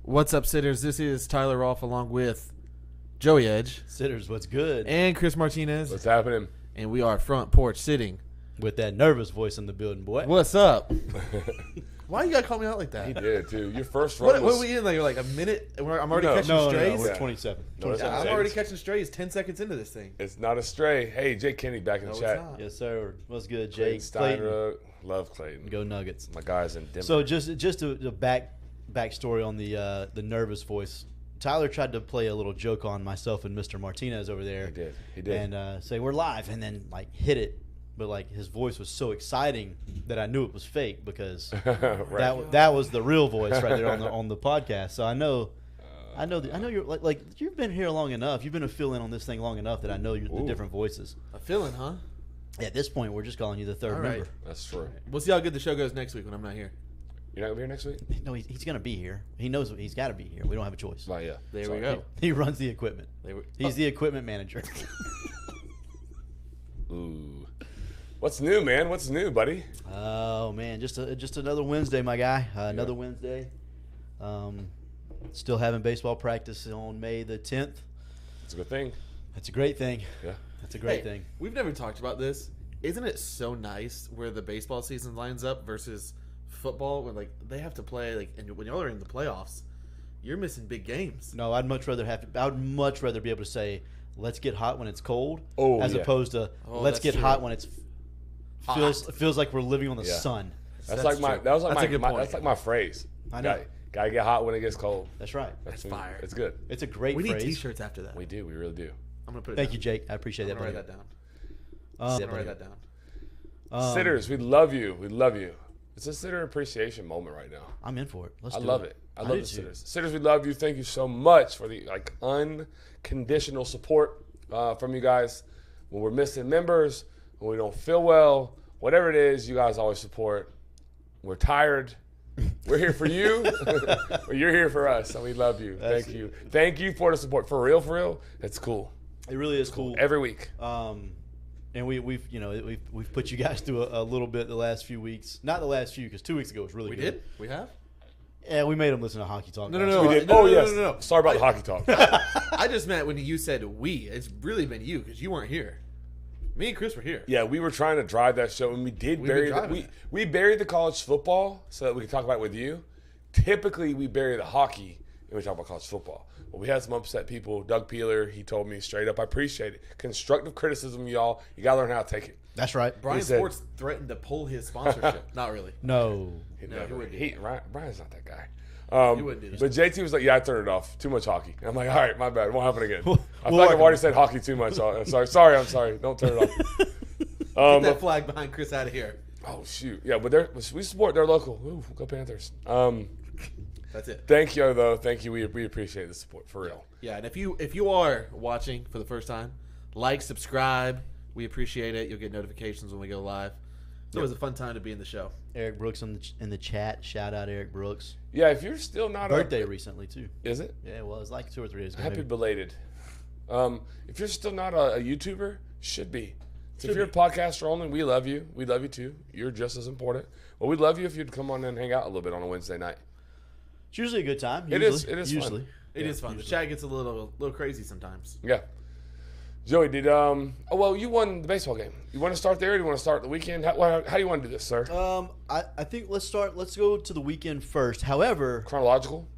What's up, sitters? This is Tyler Rolfe along with Joey Edge. Sitters, what's good? And Chris Martinez. What's happening? And we are front porch sitting. With that nervous voice in the building, boy. What's up? Why you gotta call me out like that? He did, too. Your first run What are we in? Like a minute? I'm already catching strays? No, we're 27. I'm already catching strays 10 seconds into this thing. It's not a stray. Hey, Jake Kenny back in the chat. Yes, sir. What's good, Clayton Jake? Steinrock. Love Clayton. Go Nuggets. My guys in Denver. So just a backstory on the nervous voice. Tyler tried to play a little joke on myself and Mr. Martinez over there. He did. And say we're live, and then hit it. But his voice was so exciting that I knew it was fake because right. that was the real voice right there on the podcast. So I know you're like you've been here long enough. You've been a fill-in on this thing long enough that I know you're the different voices. A fill-in, huh? At this point, we're just calling you the third member. That's true. We'll see how good the show goes next week when I'm not here. You're not going to be here next week? No, he's going to be here. He knows he's got to be here. We don't have a choice. Oh, yeah. There we go. He runs the equipment. He's the equipment manager. Ooh. What's new, man? What's new, buddy? Oh, man. Just another Wednesday, my guy. Another Wednesday. Still having baseball practice on May the 10th. It's a good thing. That's a great thing. Yeah. That's a great thing. We've never talked about this. Isn't it so nice where the baseball season lines up versus football when they have to play and when y'all are in the playoffs, you're missing big games. No, I would much rather be able to say let's get hot when it's cold as opposed to let's get hot when it's feels like we're living on the sun. That's my phrase. I know. Gotta get hot when it gets cold. That's right. That's fire. It's good. It's a great phrase. We need T-shirts after that. We do. We really do. I'm gonna put it. Thank you, Jake. I appreciate that. I'm gonna write that down. Write that down. Sitters, we love you. We love you. It's a sitter appreciation moment right now. I'm in for it. I love it. I love the sitters. Sitters, we love you. Thank you so much for the unconditional support from you guys. When we're missing members, when we don't feel well, whatever it is, you guys always support. We're tired. We're here for you. You're here for us, and we love you. Thank you. Thank you for the support. For real. It's cool. It really is cool. Every week. And we've put you guys through a little bit the last few weeks. Not the last few, because 2 weeks ago was really good. We did? We have? Yeah, we made them listen to Hockey Talk. No. We did. No. Sorry about the Hockey Talk. I just meant when you said we. It's really been you because you weren't here. Me and Chris were here. Yeah, we were trying to drive that show, and we buried the college football so that we could talk about it with you. Typically, we bury the hockey, and we talk about college football. But we had some upset people. Doug Peeler, he told me straight up, I appreciate it. Constructive criticism, y'all. You got to learn how to take it. That's right. Brian Sports threatened to pull his sponsorship. Not really. No. He wouldn't do that. Brian's not that guy. He wouldn't do this. But JT was like, yeah, I turned it off. Too much hockey. I'm like, all right, my bad. It won't happen again. I feel like I've already said hockey too much. I'm sorry. Don't turn it off. Get that flag behind Chris out of here. Oh, shoot. Yeah, but we support their local. Ooh, go Panthers. That's it. Thank you, though. Thank you. We appreciate the support, for real. Yeah, and if you are watching for the first time, like, subscribe. We appreciate it. You'll get notifications when we go live. It's always a fun time to be in the show. Eric Brooks in the chat. Shout out Eric Brooks. Yeah, if you're still not birthday recently too. Is it? Yeah, well, it's like 2 or 3 days ago. Happy belated. If you're still not a YouTuber, should be. So if you're a podcaster only, we love you. We love you too. You're just as important. Well, we'd love you if you'd come on and hang out a little bit on a Wednesday night. It's usually a good time. It is usually. Fun. It is fun. The chat gets a little crazy sometimes. Yeah. Joey, did you won the baseball game. You want to start there, or do you want to start the weekend? How do you want to do this, sir? I think let's go to the weekend first. However, chronological,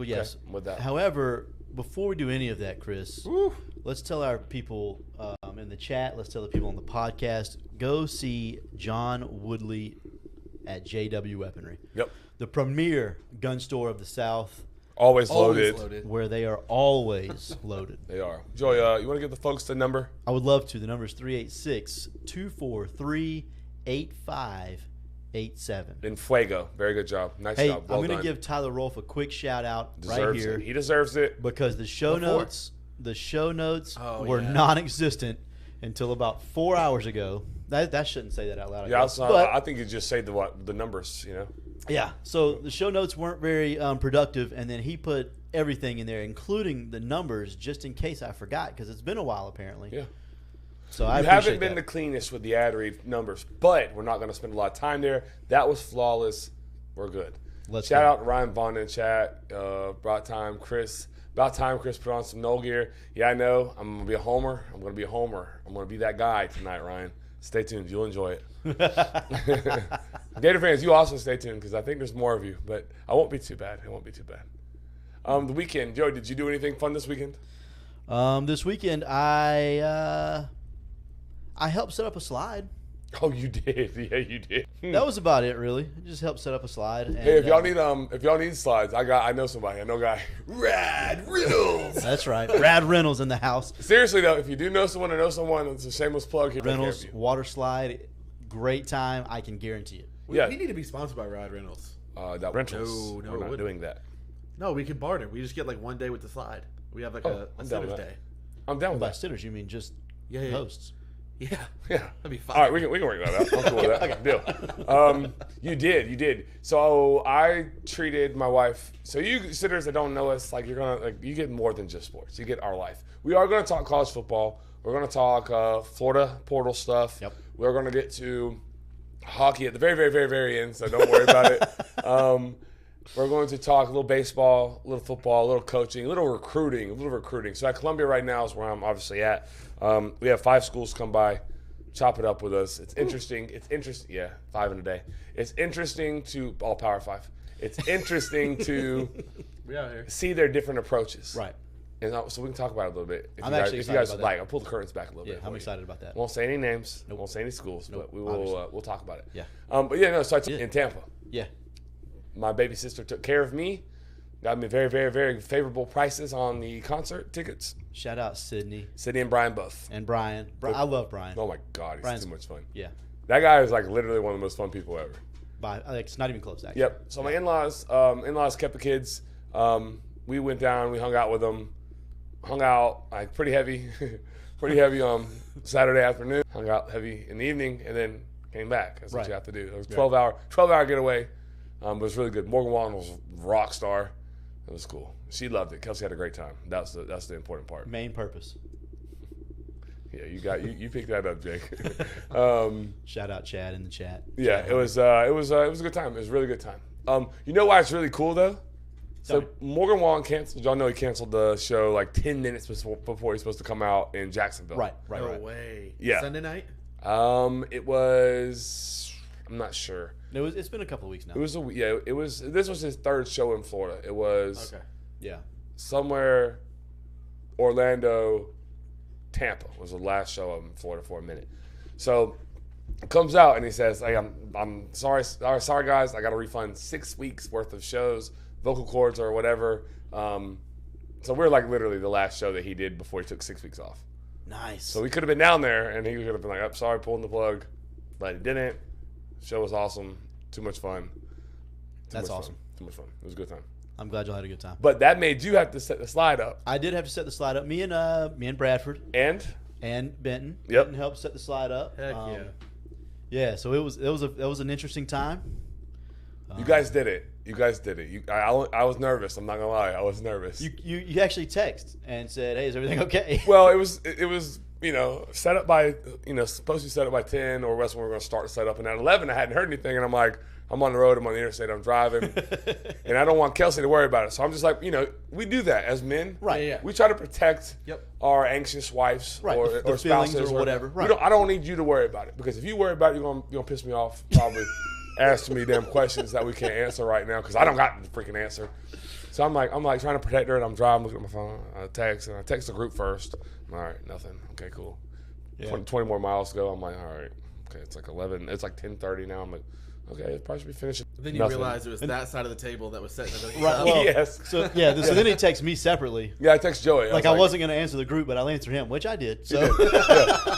yes. Okay, with that. However, before we do any of that, Chris, let's tell our people in the chat, let's tell the people on the podcast, go see John Woodley at JW Weaponry. Yep. The premier gun store of the South. Always loaded. Where they are always loaded. They are. Joey, you want to give the folks the number? I would love to. The number is 386-243-8587. In Fuego. Very good job. Nice job. Well I'm going to give Tyler Rolfe a quick shout out right here. He deserves it. Because the show notes were non-existent until about 4 hours ago. That shouldn't say that out loud. Yeah, I think you just say the numbers, Yeah, so the show notes weren't very productive, and then he put everything in there, including the numbers, just in case I forgot, because it's been a while apparently. Yeah. So I haven't been the cleanest with the ad read numbers, but we're not going to spend a lot of time there. That was flawless. We're good. Shout out to Ryan Vaughn in chat. About time Chris put on some Knoll gear. Yeah, I know. I'm going to be a homer. I'm going to be that guy tonight, Ryan. Stay tuned. You'll enjoy it. Gator fans, you also stay tuned because I think there's more of you. But I won't be too bad. It won't be too bad. The weekend. Joe, did you do anything fun this weekend? This weekend, I helped set up a slide. Oh, you did. Yeah, you did. That was about it, really. Just helped set up a slide. And, Hey, if y'all need slides, I know somebody. I know a guy. Rad Reynolds. That's right. Brad Reynolds in the house. Seriously though, if you do know someone or know someone, it's a shameless plug. He'll take care of Reynolds you. water slide, great time. I can guarantee it. We Yeah. need to be sponsored by Rad Reynolds. That rentals. No, We're not wouldn't. doing that. No, we could barter. We just get like one day with the slide. We have like a I'm down with sitter's that. day. I'm down with By that. sitters, you mean just Yeah. hosts. Yeah. Yeah. That'd be fun. All right, we can work that out. I'm cool with that. Deal. You did. So I treated my wife. So you sitters that don't know us, you get more than just sports. You get our life. We are gonna talk college football. We're gonna talk Florida Portal stuff. Yep. We're gonna get to hockey at the very, very, very, very end. So don't worry about it. We're going to talk a little baseball, a little football, a little coaching, a little recruiting. So at Columbia right now is where I'm obviously at. We have 5 schools come by, chop it up with us. It's interesting. Yeah, 5 in a day. It's interesting to all Power 5. It's interesting to We out here. see their different approaches. Right. And so we can talk about it a little bit. I'm actually if you excited guys about like, that. I'll pull the curtains back a little Yeah, bit. I'm for you. excited about that. Won't say any names. Nope. Won't say any schools. Nope, But we will. obviously. We'll talk about it. Yeah. But yeah, no. So Yeah. in Tampa. Yeah. My baby sister took care of me, got me very, very, very favorable prices on the concert tickets. Shout out Sydney Sydney and Brian both. and Brian. I love Brian. Oh my God, he's Brian's- too much fun. Yeah. That guy is like literally one of the most fun people ever. It's not even close, actually. Yep. So my in-laws kept the kids. We went down, we hung out with them, hung out like pretty heavy Saturday afternoon, hung out heavy in the evening, and then came back. That's what Right. you have to do. It was 12-hour getaway. But it was really good. Morgan Wallen was a rock star. It was cool. She loved it. Kelsey had a great time. That's the important part. Main purpose. Yeah, you picked that up, Jake. Shout out Chad in the chat. Yeah, it was a good time. It was a really good time. You know why it's really cool though? Tell So Morgan Wallen canceled. Y'all know he canceled the show like 10 minutes before he's supposed to come out in Jacksonville. Right. No way. Yeah. Sunday night? It was. I'm not sure. It's been a couple of weeks now. It was. This was his 3rd show in Florida. It was Okay. Yeah. somewhere Orlando, Tampa was the last show in Florida for a minute. So comes out and he says, "Hey, I'm sorry guys, I got to refund 6 weeks worth of shows, vocal cords or whatever." So we're like literally the last show that he did before he took 6 weeks off. Nice. So we could have been down there and he could have been like, "I'm sorry, pulling the plug," but he didn't. Show was awesome. Too much fun. That's awesome. Too much fun. It was a good time. I'm glad y'all had a good time. But that made you have to set the slide up. I did have to set the slide up. Me and Bradford And Benton. Yep. Benton helped set the slide up. Heck yeah. Yeah. So it was an interesting time. you guys did it. I was nervous. I'm not gonna lie. I was nervous. You actually text and said, "Hey, is everything okay?" Well, it was set up by supposed to be set up by 10 or else we were gonna start the setup. And at 11, I hadn't heard anything, and I'm like, I'm on the road. I'm on the interstate. I'm driving, and I don't want Kelsey to worry about it. So I'm just like, we do that as men. Right. Yeah. We try to protect Yep. our anxious wives Right, or the spouses feelings or whatever. Right. I don't need you to worry about it because if you worry about it, you're gonna piss me off. Probably asking me damn questions that we can't answer right now because I don't got the freaking answer. So I'm like trying to protect her, and I'm driving, looking at my phone. I text the group first. All right, nothing. Okay, cool. Yeah. 20 more miles to go. I'm like, all right. Okay, it's like 11. It's like 10:30 now. I'm like, okay, it probably should be finishing. Then you Nothing. realized it was that side of the table that was setting everything Right, up. well, Yes. So then he texted me separately. Yeah, I text Joey. I wasn't going to answer the group, but I'll answer him, which I did. So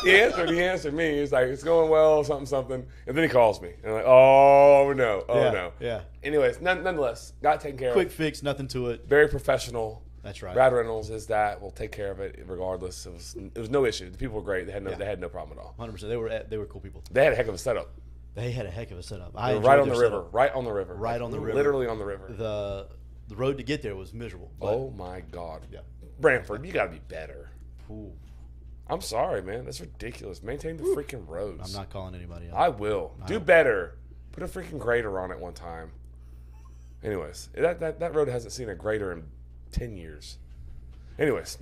Yeah. He answered me. He's like, it's going well, something. And then he calls me. And I'm like, oh, no. No. Yeah. Anyways, nonetheless, got taken care Quick of. fix, nothing to it. Very professional. That's right. Brad Reynolds is that. We'll take care of it regardless. It was no issue. The people were great. They had no problem at all. 100%. They were cool people. They had a heck of a setup. They had a heck of a setup. They I were right on enjoyed the their river. setup. Right on the river. Right on the river. Literally on the river. The road to get there was miserable. But, Oh my God. Yeah. Branford, you gotta be better. Ooh, I'm sorry, man. That's ridiculous. Maintain the freaking roads. I'm not calling anybody out. I will. Do better. Put a freaking grader on it one time. Anyways, that road hasn't seen a grader in 10 years. Anyways.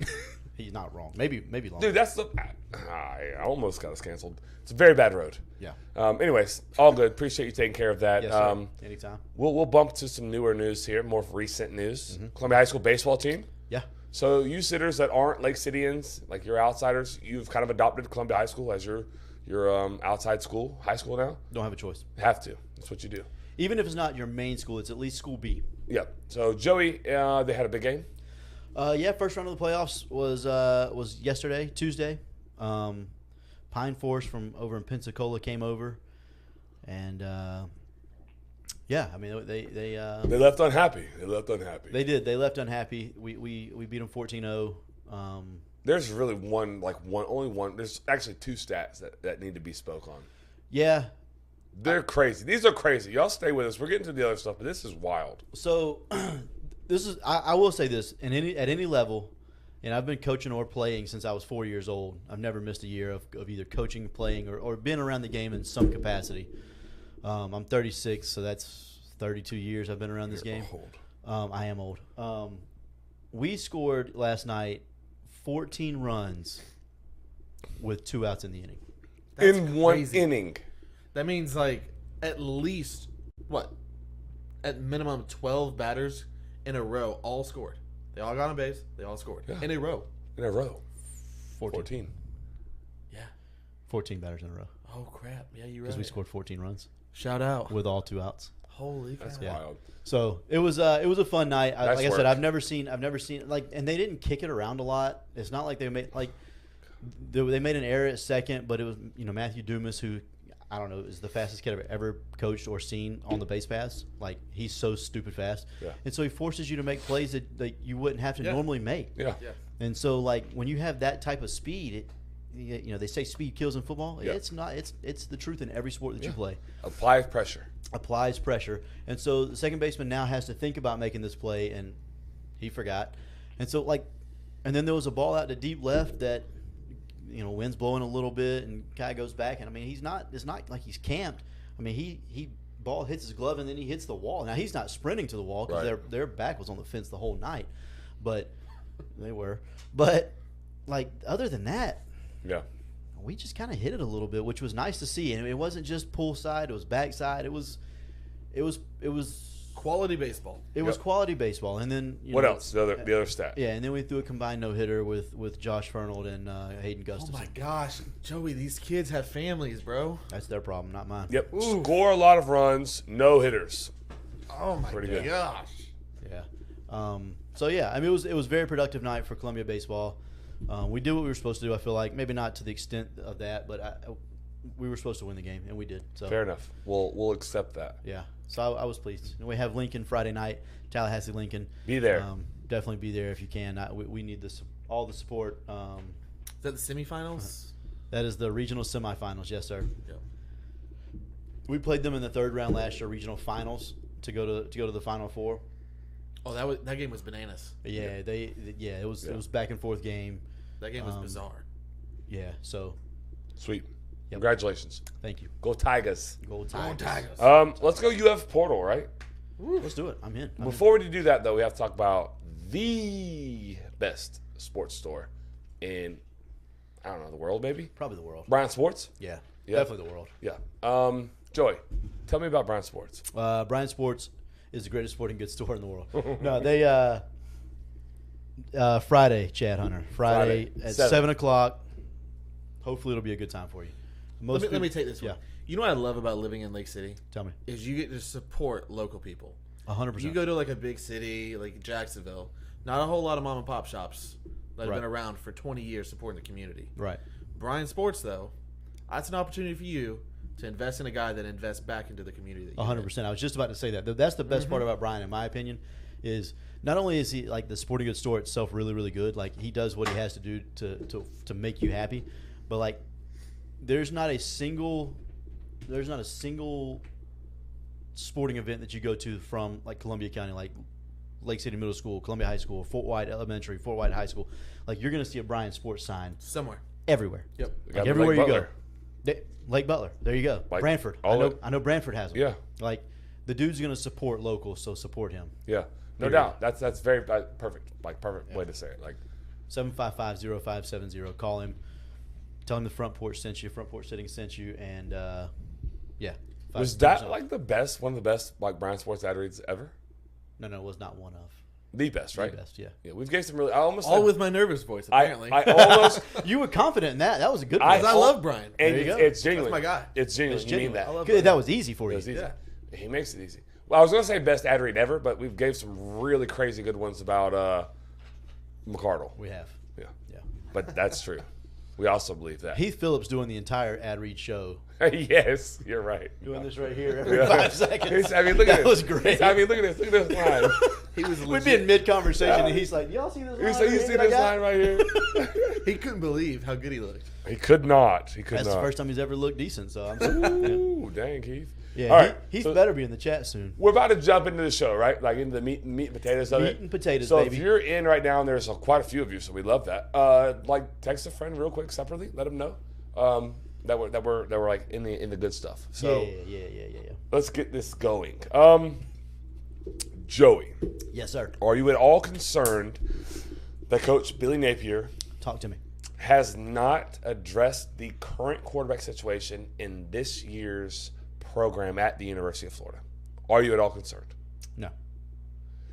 He's not wrong. Maybe longer. Dude, that's the. I almost got us canceled. It's a very bad road. Yeah. Anyways, all good. Appreciate you taking care of that. Yes, sir. Anytime. We'll bump to some newer news here, more recent news. Columbia High School baseball team. Yeah. So you sitters that aren't Lake Cityans, like you're outsiders, you've kind of adopted Columbia High School as your outside school, high school now. Don't have a choice. Have to. That's what you do. Even if it's not your main school, it's at least school B. Yep. So Joey, they had a big game. First round of the playoffs was yesterday, Tuesday. Pine Forest from over in Pensacola came over, and they left unhappy. They did. They left unhappy. We beat them 14-0. There's really only one. There's actually two stats that need to be spoke on. Yeah. They're crazy. These are crazy. Y'all stay with us. We're getting to the other stuff, but this is wild. So this is I will say this, at any level, and I've been coaching or playing since I was 4 years old. I've never missed a year of either coaching, playing, or been around the game in some capacity. I'm 36, so that's 32 years I've been around this game. Old. I am old. We scored last night 14 runs with 2 outs in the inning. That's in one crazy. inning. That means at least at minimum 12 batters in a row all scored. They all got on base. They all scored in a row. 14. Yeah. 14 batters in a row. Oh crap! Yeah, you're right. Because we scored 14 runs Shout out with all 2 outs. Holy cow! That's wild. So it was a fun night. Nice like I work. said, I've never seen and they didn't kick it around a lot. It's not like they made they made an error at second, but it was Matthew Dumas, who I don't know, is the fastest kid I've ever coached or seen on the base pass. Like, he's so stupid fast. Yeah. And so he forces you to make plays that you wouldn't have to normally make. Yeah. And so, when you have that type of speed, they say speed kills in football. Yeah. It's not. It's the truth in every sport that you play. Applies pressure. And so the second baseman now has to think about making this play, and he forgot. And so, and then there was a ball out to deep left that, wind's blowing a little bit, and guy goes back, and it's not like he's camped. He ball hits his glove, and then he hits the wall. Now, he's not sprinting to the wall because their back was on the fence the whole night, but they were. But other than that, we just kind of hit it a little bit, which was nice to see. And it wasn't just pull side; it was backside. It was quality baseball. It was quality baseball. And then what else? The other stat. Yeah, and then we threw a combined no-hitter with Josh Fernald and Hayden Oh Gustafson. my gosh, Joey, these kids have families, bro. That's their problem, not mine. Yep. Ooh. Score a lot of runs, no hitters. Oh my Pretty good. gosh. Yeah. It was a very productive night for Columbia baseball. We did what we were supposed to do. I feel like maybe not to the extent of that, but we were supposed to win the game, and we did. So fair enough. We'll accept that. Yeah. So I was pleased. And we have Lincoln Friday night, Tallahassee Lincoln. Be there. Definitely be there if you can. We need all the support. Is that the semifinals? That is the regional semifinals. Yes, sir. Yep. We played them in the third round last year, regional finals, to go to the Final Four. Oh, that game was bananas. Yeah, it was back and forth game. That game was bizarre. Yeah, so Sweet. Yep. Congratulations. Thank you. Go Tigers. Go Tigers. Let's go UF Portal, right? Let's do it. I'm in. Before we do that, though, we have to talk about the best sports store in, I don't know, the world, maybe? Probably the world. Bryant Sports? Yeah, Yeah. definitely the world. Yeah. Joey, tell me about Bryant Sports. Bryant Sports is the greatest sporting goods store in the world. No, they Friday, Chad Hunter. Friday at 7 o'clock. Hopefully it'll be a good time for you. Let me take this one. Yeah. You know what I love about living in Lake City? Tell me. Is you get to support local people. 100%. You go to a big city like Jacksonville, not a whole lot of mom and pop shops that have Right. been around for 20 years supporting the community. Right. Bryant Sports, though, that's an opportunity for you to invest in a guy that invests back into the community. That 100%. I was just about to say that. That's the best part about Brian, in my opinion, is not only is he the sporting goods store itself really, really good. He does what he has to do to make you happy, but there's not a single sporting event that you go to from Columbia County, Lake City Middle School, Columbia High School, Fort White Elementary, Fort White High School. You're going to see a Bryant Sports sign somewhere. everywhere. Yep. Everywhere you Butler. go. Lake Butler. There you go. Brantford. I know Brantford has them. Yeah. The dude's going to support local, so support him. Yeah, no doubt. That's very perfect. Like perfect way to say it. Like 755-0570. Call him. Tell him the Front Porch sent you. Front Porch Sitting sent you, and yeah. Was that like one of the best like Bryan Sports ad reads ever? No, it was not one of. The best, right? The best, yeah. Yeah, we've gave some really. I almost All said, with my nervous voice, apparently. I almost. You were confident in that. That was a good one. I love Brian. And There you go. it's genuine. That's my guy. It's genuine. It's You mean genuine. that? I love Good, Brian. that was easy for It you. was easy. Yeah. He makes it easy. Well, I was going to say best ad read ever, but we've gave some really crazy good ones about McCardle. We have. Yeah. Yeah. But that's true. We also believe that. Heath Phillips doing the entire ad read show. Yes, you're right. Doing this right here every 5 seconds. I mean, look at That this. was great. I mean, look at this. Look at this line. He was We'd be in legit. mid-conversation, and he's like, y'all see this line? You see right here that I this got?" line right here? He couldn't believe how good he looked. He could not. He could That's not. the first time he's ever looked decent, so I'm Ooh, dang, Keith. yeah. All right. Heath so better be in the chat soon. we're about to jump into the show, right? Like into the meat and potatoes of it. Meat and potatoes, so baby. if you're in right now, and there's quite a few of you, so we love that. Like text a friend real quick separately. Let them know that we're like in the good stuff. So Yeah. let's get this going. Joey, Yes, sir. are you at all concerned that Coach Billy Napier Talk to me. has not addressed the current quarterback situation in this year's program at the University of Florida? Are you at all concerned? No.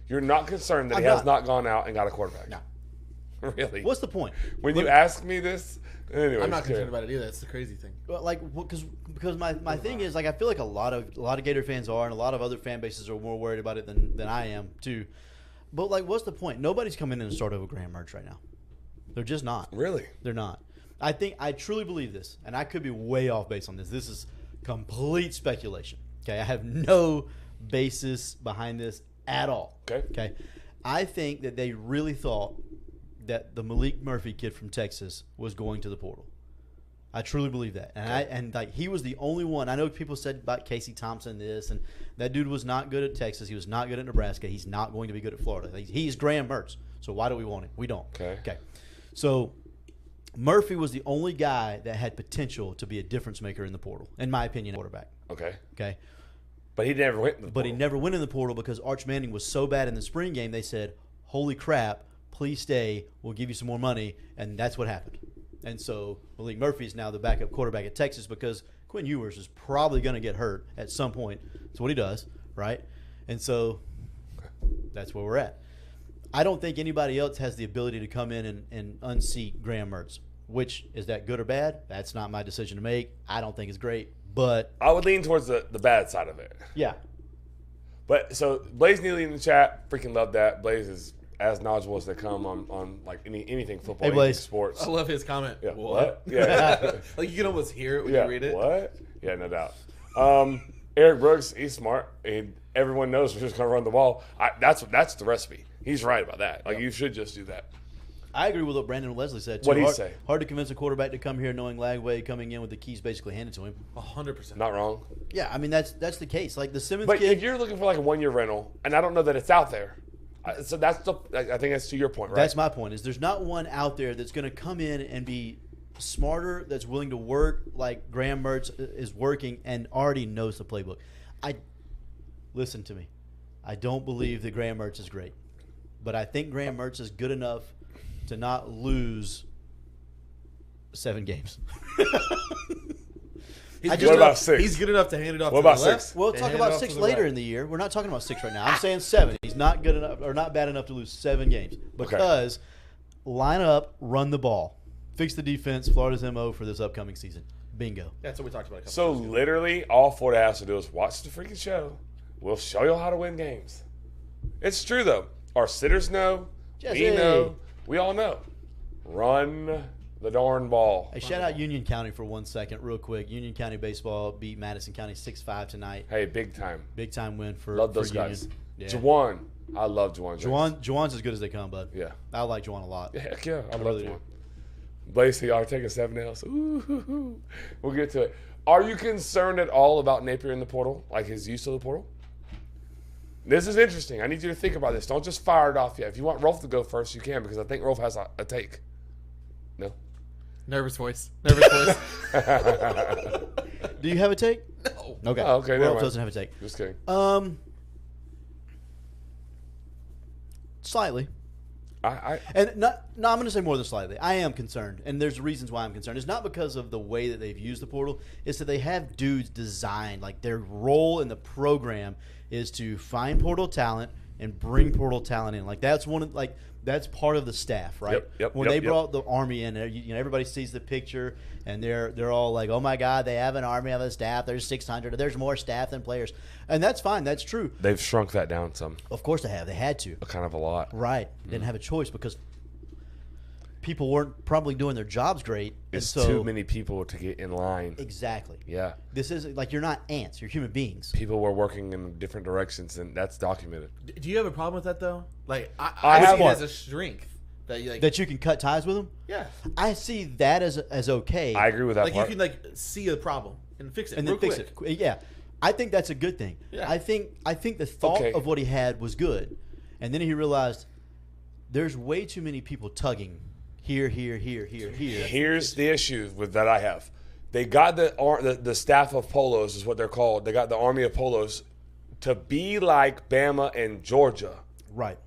You're not concerned that I'm he has not. not gone out and got a quarterback? No. Really? What's the point? When you ask me this, anyway, I'm not concerned about it either. That's the crazy thing. Well, like, because my thing is, like, I feel like a lot of Gator fans are, and a lot of other fan bases are more worried about it than I am too. But like, what's the point? Nobody's coming in and start over Graham Mertz right now. They're just not. Really? They're not. I truly believe this, and I could be way off base on this. This is complete speculation. Okay, I have no basis behind this at all. Okay. I think that they really thought that the Malik Murphy kid from Texas was going to the portal. I truly believe that, and like he was the only one. I know people said about Casey Thompson this, and that dude was not good at Texas. He was not good at Nebraska. He's not going to be good at Florida. He's Graham Mertz. So why do we want him? We don't. Okay. So Murphy was the only guy that had potential to be a difference maker in the portal, in my opinion, quarterback. Okay. But he never went in the But he portal. never went in the portal because Arch Manning was so bad in the spring game. They said, "Holy crap! Please stay. We'll give you some more money," and that's what happened. And so Malik Murphy is now the backup quarterback at Texas because Quinn Ewers is probably going to get hurt at some point. That's what he does, right? And so that's where we're at. I don't think anybody else has the ability to come in and unseat Graham Mertz. Which, is that good or bad? That's not my decision to make. I don't think it's great, but I would lean towards the bad side of it. yeah. But so Blaze Neely in the chat, freaking love that. Blaze is as knowledgeable as they come on like anything football, Hey, Blaze. anything sports. I love his comment. Yeah. What? Yeah. Like you can almost hear it when Yeah. you read it. What? Yeah, no doubt. Eric Brooks, he's smart. And everyone knows we're just going to run the ball. That's the recipe. He's right about that. Like, you should just do that. I agree with what Brandon Leslie said, too. What'd he say? Hard to convince a quarterback to come here knowing Lagway coming in with the keys basically handed to him. 100%. Not wrong. Yeah, I mean, that's the case. Like, the Simmons But kid, if you're looking for like a 1 year rental, and I don't know that it's out there, so I think that's to your point, right? that's my point, is there's not one out there that's going to come in and be smarter, that's willing to work like Graham Mertz is working and already knows the playbook. Listen to me. I don't believe that Graham Mertz is great. But I think Graham Mertz is good enough to not lose 7 games. He's What good about enough, 6? He's good enough to hand it off What to about the left. 6? We'll and talk hand it about off 6 to the later right. in the year. We're not talking about 6 right now. I'm saying 7. He's not good enough or not bad enough to lose 7 games because line up, run the ball, fix the defense. Florida's MO for this upcoming season. Bingo. That's what we talked about. A couple So times ago. literally, all Florida has to do is watch the freaking show. We'll show you how to win games. It's true though. Our sitters know. Jesse. We know. We all know. Run the darn ball. Hey, shout out Union County for 1 second, real quick. Union County baseball beat Madison County 6-5 tonight. Hey, big time. Big time win for Love those for guys. Union. Yeah. Juwan. I love Juwan. Juwan's as good as they come, bud. Yeah. I like Juwan a lot. Heck yeah. I love really Juwan. do. Blaze, y'all are taking 7 L's. Ooh. We'll get to it. Are you concerned at all about Napier in the portal? Like his use of the portal? This is interesting. I need you to think about this. Don't just fire it off yet. If you want Rolf to go first, you can, because I think Rolf has a take. No? Nervous voice. Nervous voice. Do you have a take? No. Okay. Oh, okay, never World mind. doesn't have a take. Just kidding. Slightly. I No, I'm going to say more than slightly. I am concerned, and there's reasons why I'm concerned. It's not because of the way that they've used the portal. It's that they have dudes designed, like their role in the program is to find portal talent and bring portal talent in. Like that's that's part of the staff, right? When they brought the Army in, everybody sees the picture, and they're all like, "Oh my God, they have an Army of a staff. There's 600. There's more staff than players," and that's fine. That's true. they've shrunk that down some, Of course they have. They had to. kind of a lot. Right. Didn't have a choice because people weren't probably doing their jobs great. It's and so, too many people to get in line. Exactly. Yeah, This isn't like you're not ants. You're human beings. people were working in different directions, and that's documented. Do you have a problem with that though? Like I I have see it one. as a strength that you like. That you can cut ties with them. Yeah. I see that as okay. I agree with that Like part. you can like see a problem and fix it and real then fix quick. it. Yeah. I think that's a good thing. Yeah. I think the thought Okay. of what he had was good, and then he realized there's way too many people tugging here. Here's the issue with that I have. They got the staff of polos is what they're called. They got the army of polos to be like Bama and Georgia. Right.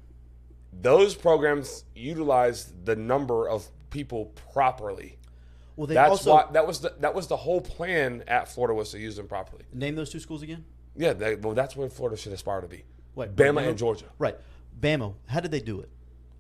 Those programs utilize the number of people properly. Well, they That's also why that was the whole plan at Florida, was to use them properly. name those two schools again. Yeah, that's where Florida should aspire to be. What, Bama and Georgia. Right. Bama. How did they do it?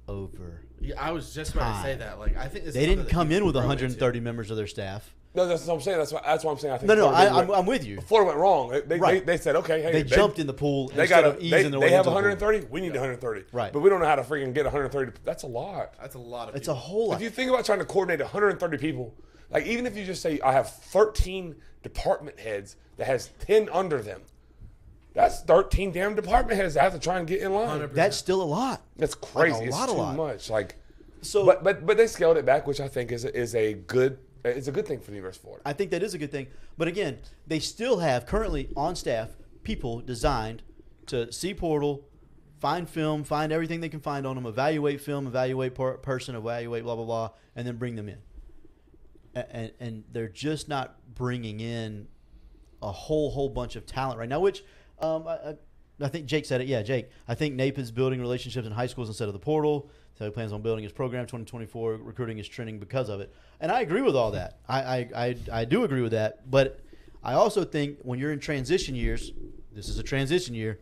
Over. Yeah, I was just about to say Time. that. Like I think this is They something didn't that come you in with grow 130 members of their staff. No, that's what I'm saying. That's why I'm saying. I think No, Florida I'm with you. Florida went wrong. Right. They said, okay, hey, They jumped in the pool They instead got of easing their way They have into the pool. 130. We need 130. Right. But we don't know how to freaking get 130. That's a lot. into. That's a lot of. It's a people. whole lot. If you think about trying to coordinate 130 people, like even if you just say I have 13 department heads that has 10 under them, that's 13 damn department heads that have to try and get in line. 100%. That's still a lot. That's crazy. a It's lot. too much. Like, So but they scaled it back, which I think is a good thing for the University of Florida. I think that is a good thing. But again, they still have currently on staff people designed to see portal, find film, find everything they can find on them, evaluate film, evaluate person, evaluate blah, blah, blah, and then bring them in. And they're just not bringing in a whole bunch of talent right now, which I think Jake said it. Yeah, Jake. I think Nape is building relationships in high schools instead of the portal. So he plans on building his program. 2024 recruiting is trending because of it, and I agree with all that. I do agree with that, but I also think when you're in transition years, this is a transition year.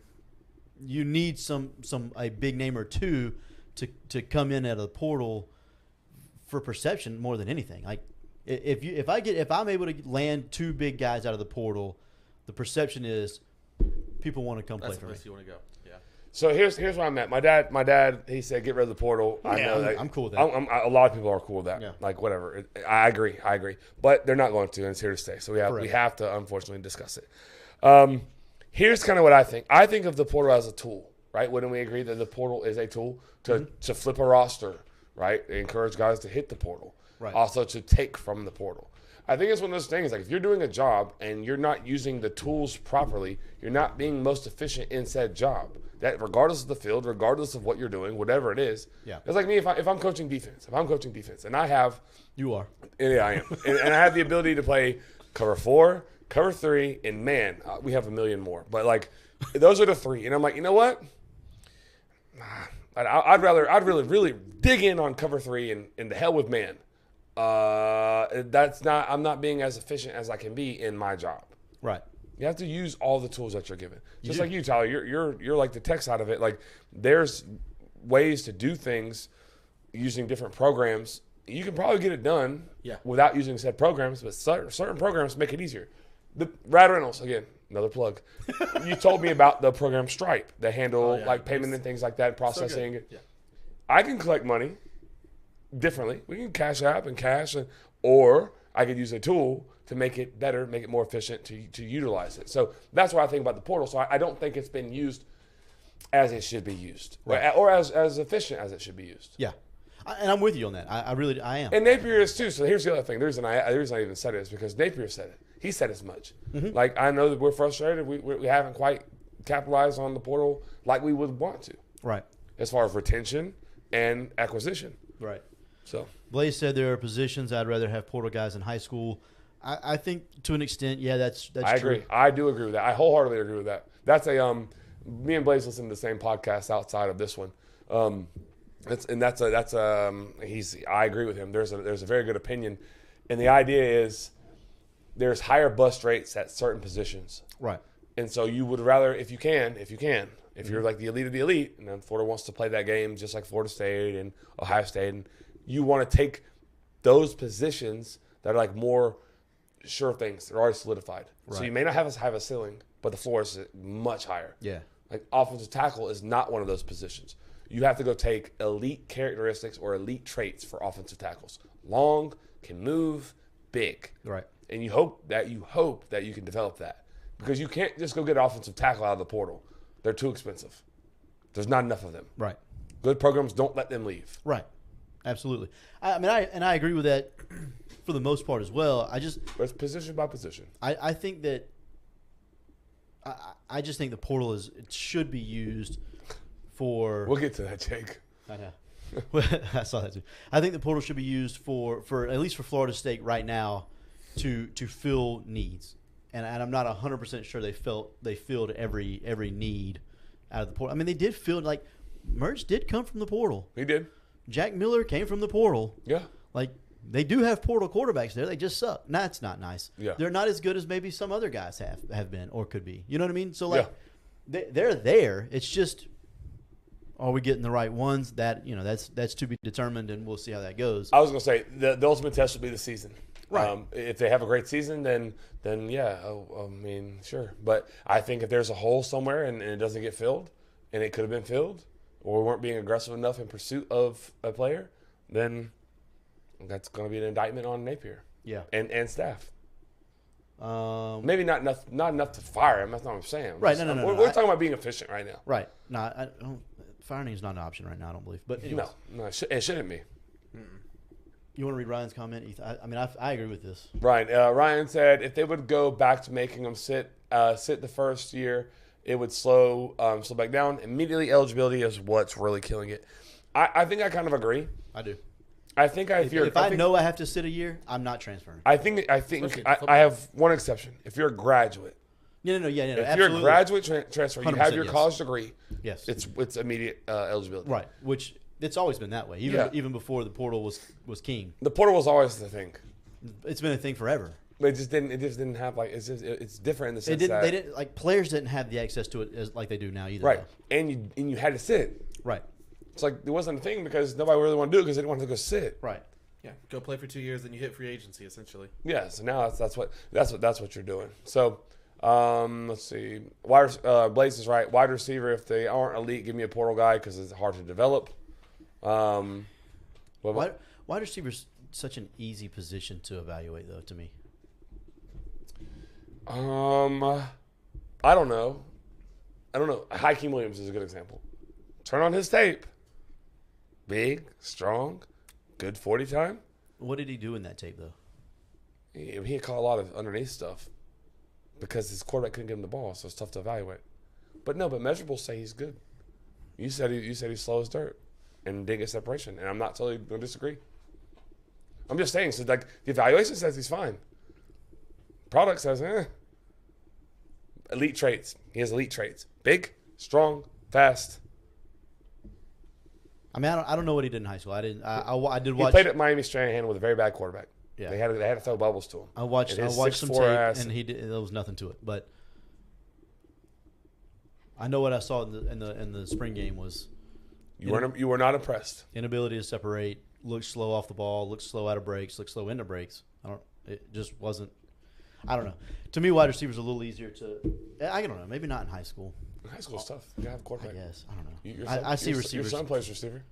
You need a big name or two to come in at a portal for perception more than anything. Like if I'm able to land two big guys out of the portal, the perception is people want to come That's play the for me. place you want to go. Yeah. So here's where I'm at. My dad, he said, get rid of the portal. I Yeah, know that. I'm cool with that. A lot of people are cool with that. Yeah. Like whatever. I agree. But they're not going to, and it's here to stay. So we Correct. have to unfortunately discuss it. Here's kind of what I think. I think of the portal as a tool, right? Wouldn't we agree that the portal is a tool to flip a roster, right? Encourage guys to hit the portal. Right. Also to take from the portal. I think it's one of those things, like if you're doing a job and you're not using the tools properly, you're not being most efficient in said job. That regardless of the field, regardless of what you're doing, whatever it is. Yeah. It's like me if I'm coaching defense. If I'm coaching defense and I have You are. yeah, I am. and I have the ability to play cover 4, cover 3, and man, we have a million more. But like those are the 3. And I'm like, you know what? I'd really dig in on cover 3 and the hell with man. I'm not being as efficient as I can be in my job. Right. You have to use all the tools that you're given. Just do. like you, Tyler, you're like the tech side of it. Like there's ways to do things using different programs. You can probably get it done without using said programs, but certain programs make it easier. The Rad Reynolds, again, another plug. You told me about the program Stripe that handle like payment and things like that, processing. Yeah. I can collect money differently. We can cash app and cash, or I could use a tool to make it better, make it more efficient to utilize it. So that's why I think about the portal. So I don't think it's been used as it should be used, Right. or as efficient as it should be used. Yeah. And I'm with you on that. I really am. And Napier is too. So here's the other thing. The reason I even said it is because Napier said it. He said as much. Mm-hmm. Like I know that we're frustrated. We haven't quite capitalized on the portal like we would want to, Right. as far as retention and acquisition. Right. So Blaze said there are positions I'd rather have portal guys in high school. I think to an extent, yeah, that's true. I agree. I do agree with that. I wholeheartedly agree with that. That's a me and Blaze listen to the same podcast outside of this one. I agree with him. There's a very good opinion, and the idea is there's higher bust rates at certain positions. Right. And so you would rather, if you're like the elite of the elite, and then Florida wants to play that game just like Florida State and Ohio State, and you want to take those positions that are like more sure things. They're already solidified. Right. So you may not have a ceiling, but the floor is much higher. Yeah. Like offensive tackle is not one of those positions. You have to go take elite characteristics or elite traits for offensive tackles. Long, can move, big. Right. And you hope that you can develop that. Because you can't just go get an offensive tackle out of the portal. They're too expensive. There's not enough of them. Right. Good programs don't let them leave. Right. Absolutely. I agree with that for the most part as well. But it's position by position. I think that I just think the portal it should be used for. We'll get to that, Jake. I know. I saw that too. I think the portal should be used for at least for Florida State right now to fill needs. And I'm not 100% sure they filled every need out of the portal. I mean, they did fill, like, Mertz did come from the portal. He did. Jack Miller came from the portal. Yeah. Like, they do have portal quarterbacks there. They just suck. That's not nice. Yeah. They're not as good as maybe some other guys have been or could be. You know what I mean? So, like, they're there. It's just, are we getting the right ones? That's to be determined, and we'll see how that goes. I was going to say, the ultimate test will be the season. Right. If they have a great season, then yeah, I mean, sure. But I think if there's a hole somewhere and it doesn't get filled, and it could have been filled, or we weren't being aggressive enough in pursuit of a player, then that's going to be an indictment on Napier. Yeah. And staff. Maybe not enough to fire him. That's not what I'm saying. Right. No. We're talking about being efficient right now. Right. No, firing is not an option right now, I don't believe. But anyways. No, it shouldn't be. You want to read Ryan's comment? I agree with this. Ryan said if they would go back to making them sit the first year, it would slow back down. Immediately eligibility is what's really killing it. I think I kind of agree. I do. I think if I know I have to sit a year, I'm not transferring. I think I have one exception. If you're a graduate. Yeah. If absolutely. you're a graduate transfer, you have your college degree. Yes. It's immediate eligibility. Right. Which it's always been that way. Even before the portal was king. The portal was always the thing. It's been a thing forever. But it just didn't have like it's different in the sense that they didn't like players didn't have the access to it like they do now either. Right. Though. And you had to sit. Right. It's like it wasn't a thing because nobody really wanted to do it because they didn't want to go sit. Right. Yeah. Go play for 2 years, then you hit free agency essentially. Yeah. So now that's what you're doing. So let's see. Blaze is right. Wide receiver, if they aren't elite, give me a portal guy because it's hard to develop. Wide receiver's such an easy position to evaluate, though, to me. I don't know. Hakeem Williams is a good example. Turn on his tape. Big, strong, good 40 time. What did he do in that tape, though? He caught a lot of underneath stuff because his quarterback couldn't give him the ball, so it's tough to evaluate. But measurables say he's good. You said he's slow as dirt and didn't get separation, and I'm not totally going to disagree. I'm just saying, so like the evaluation says he's fine. Product says, Elite traits. He has elite traits. Big, strong, fast. I mean, I don't know what he did in high school. I did watch. He played at Miami Strahan with a very bad quarterback. Yeah. They had to throw bubbles to him. I watched some tape, and there was nothing to it. But I know what I saw in the spring game was you were not impressed. Inability to separate, looked slow off the ball, looked slow out of breaks, looked slow into breaks. It just wasn't. I don't know. To me, wide receivers are a little easier to. I don't know. Maybe not in high school. High school's tough. You gotta have a quarterback. I guess. I don't know. I see receivers. Your son plays receiver.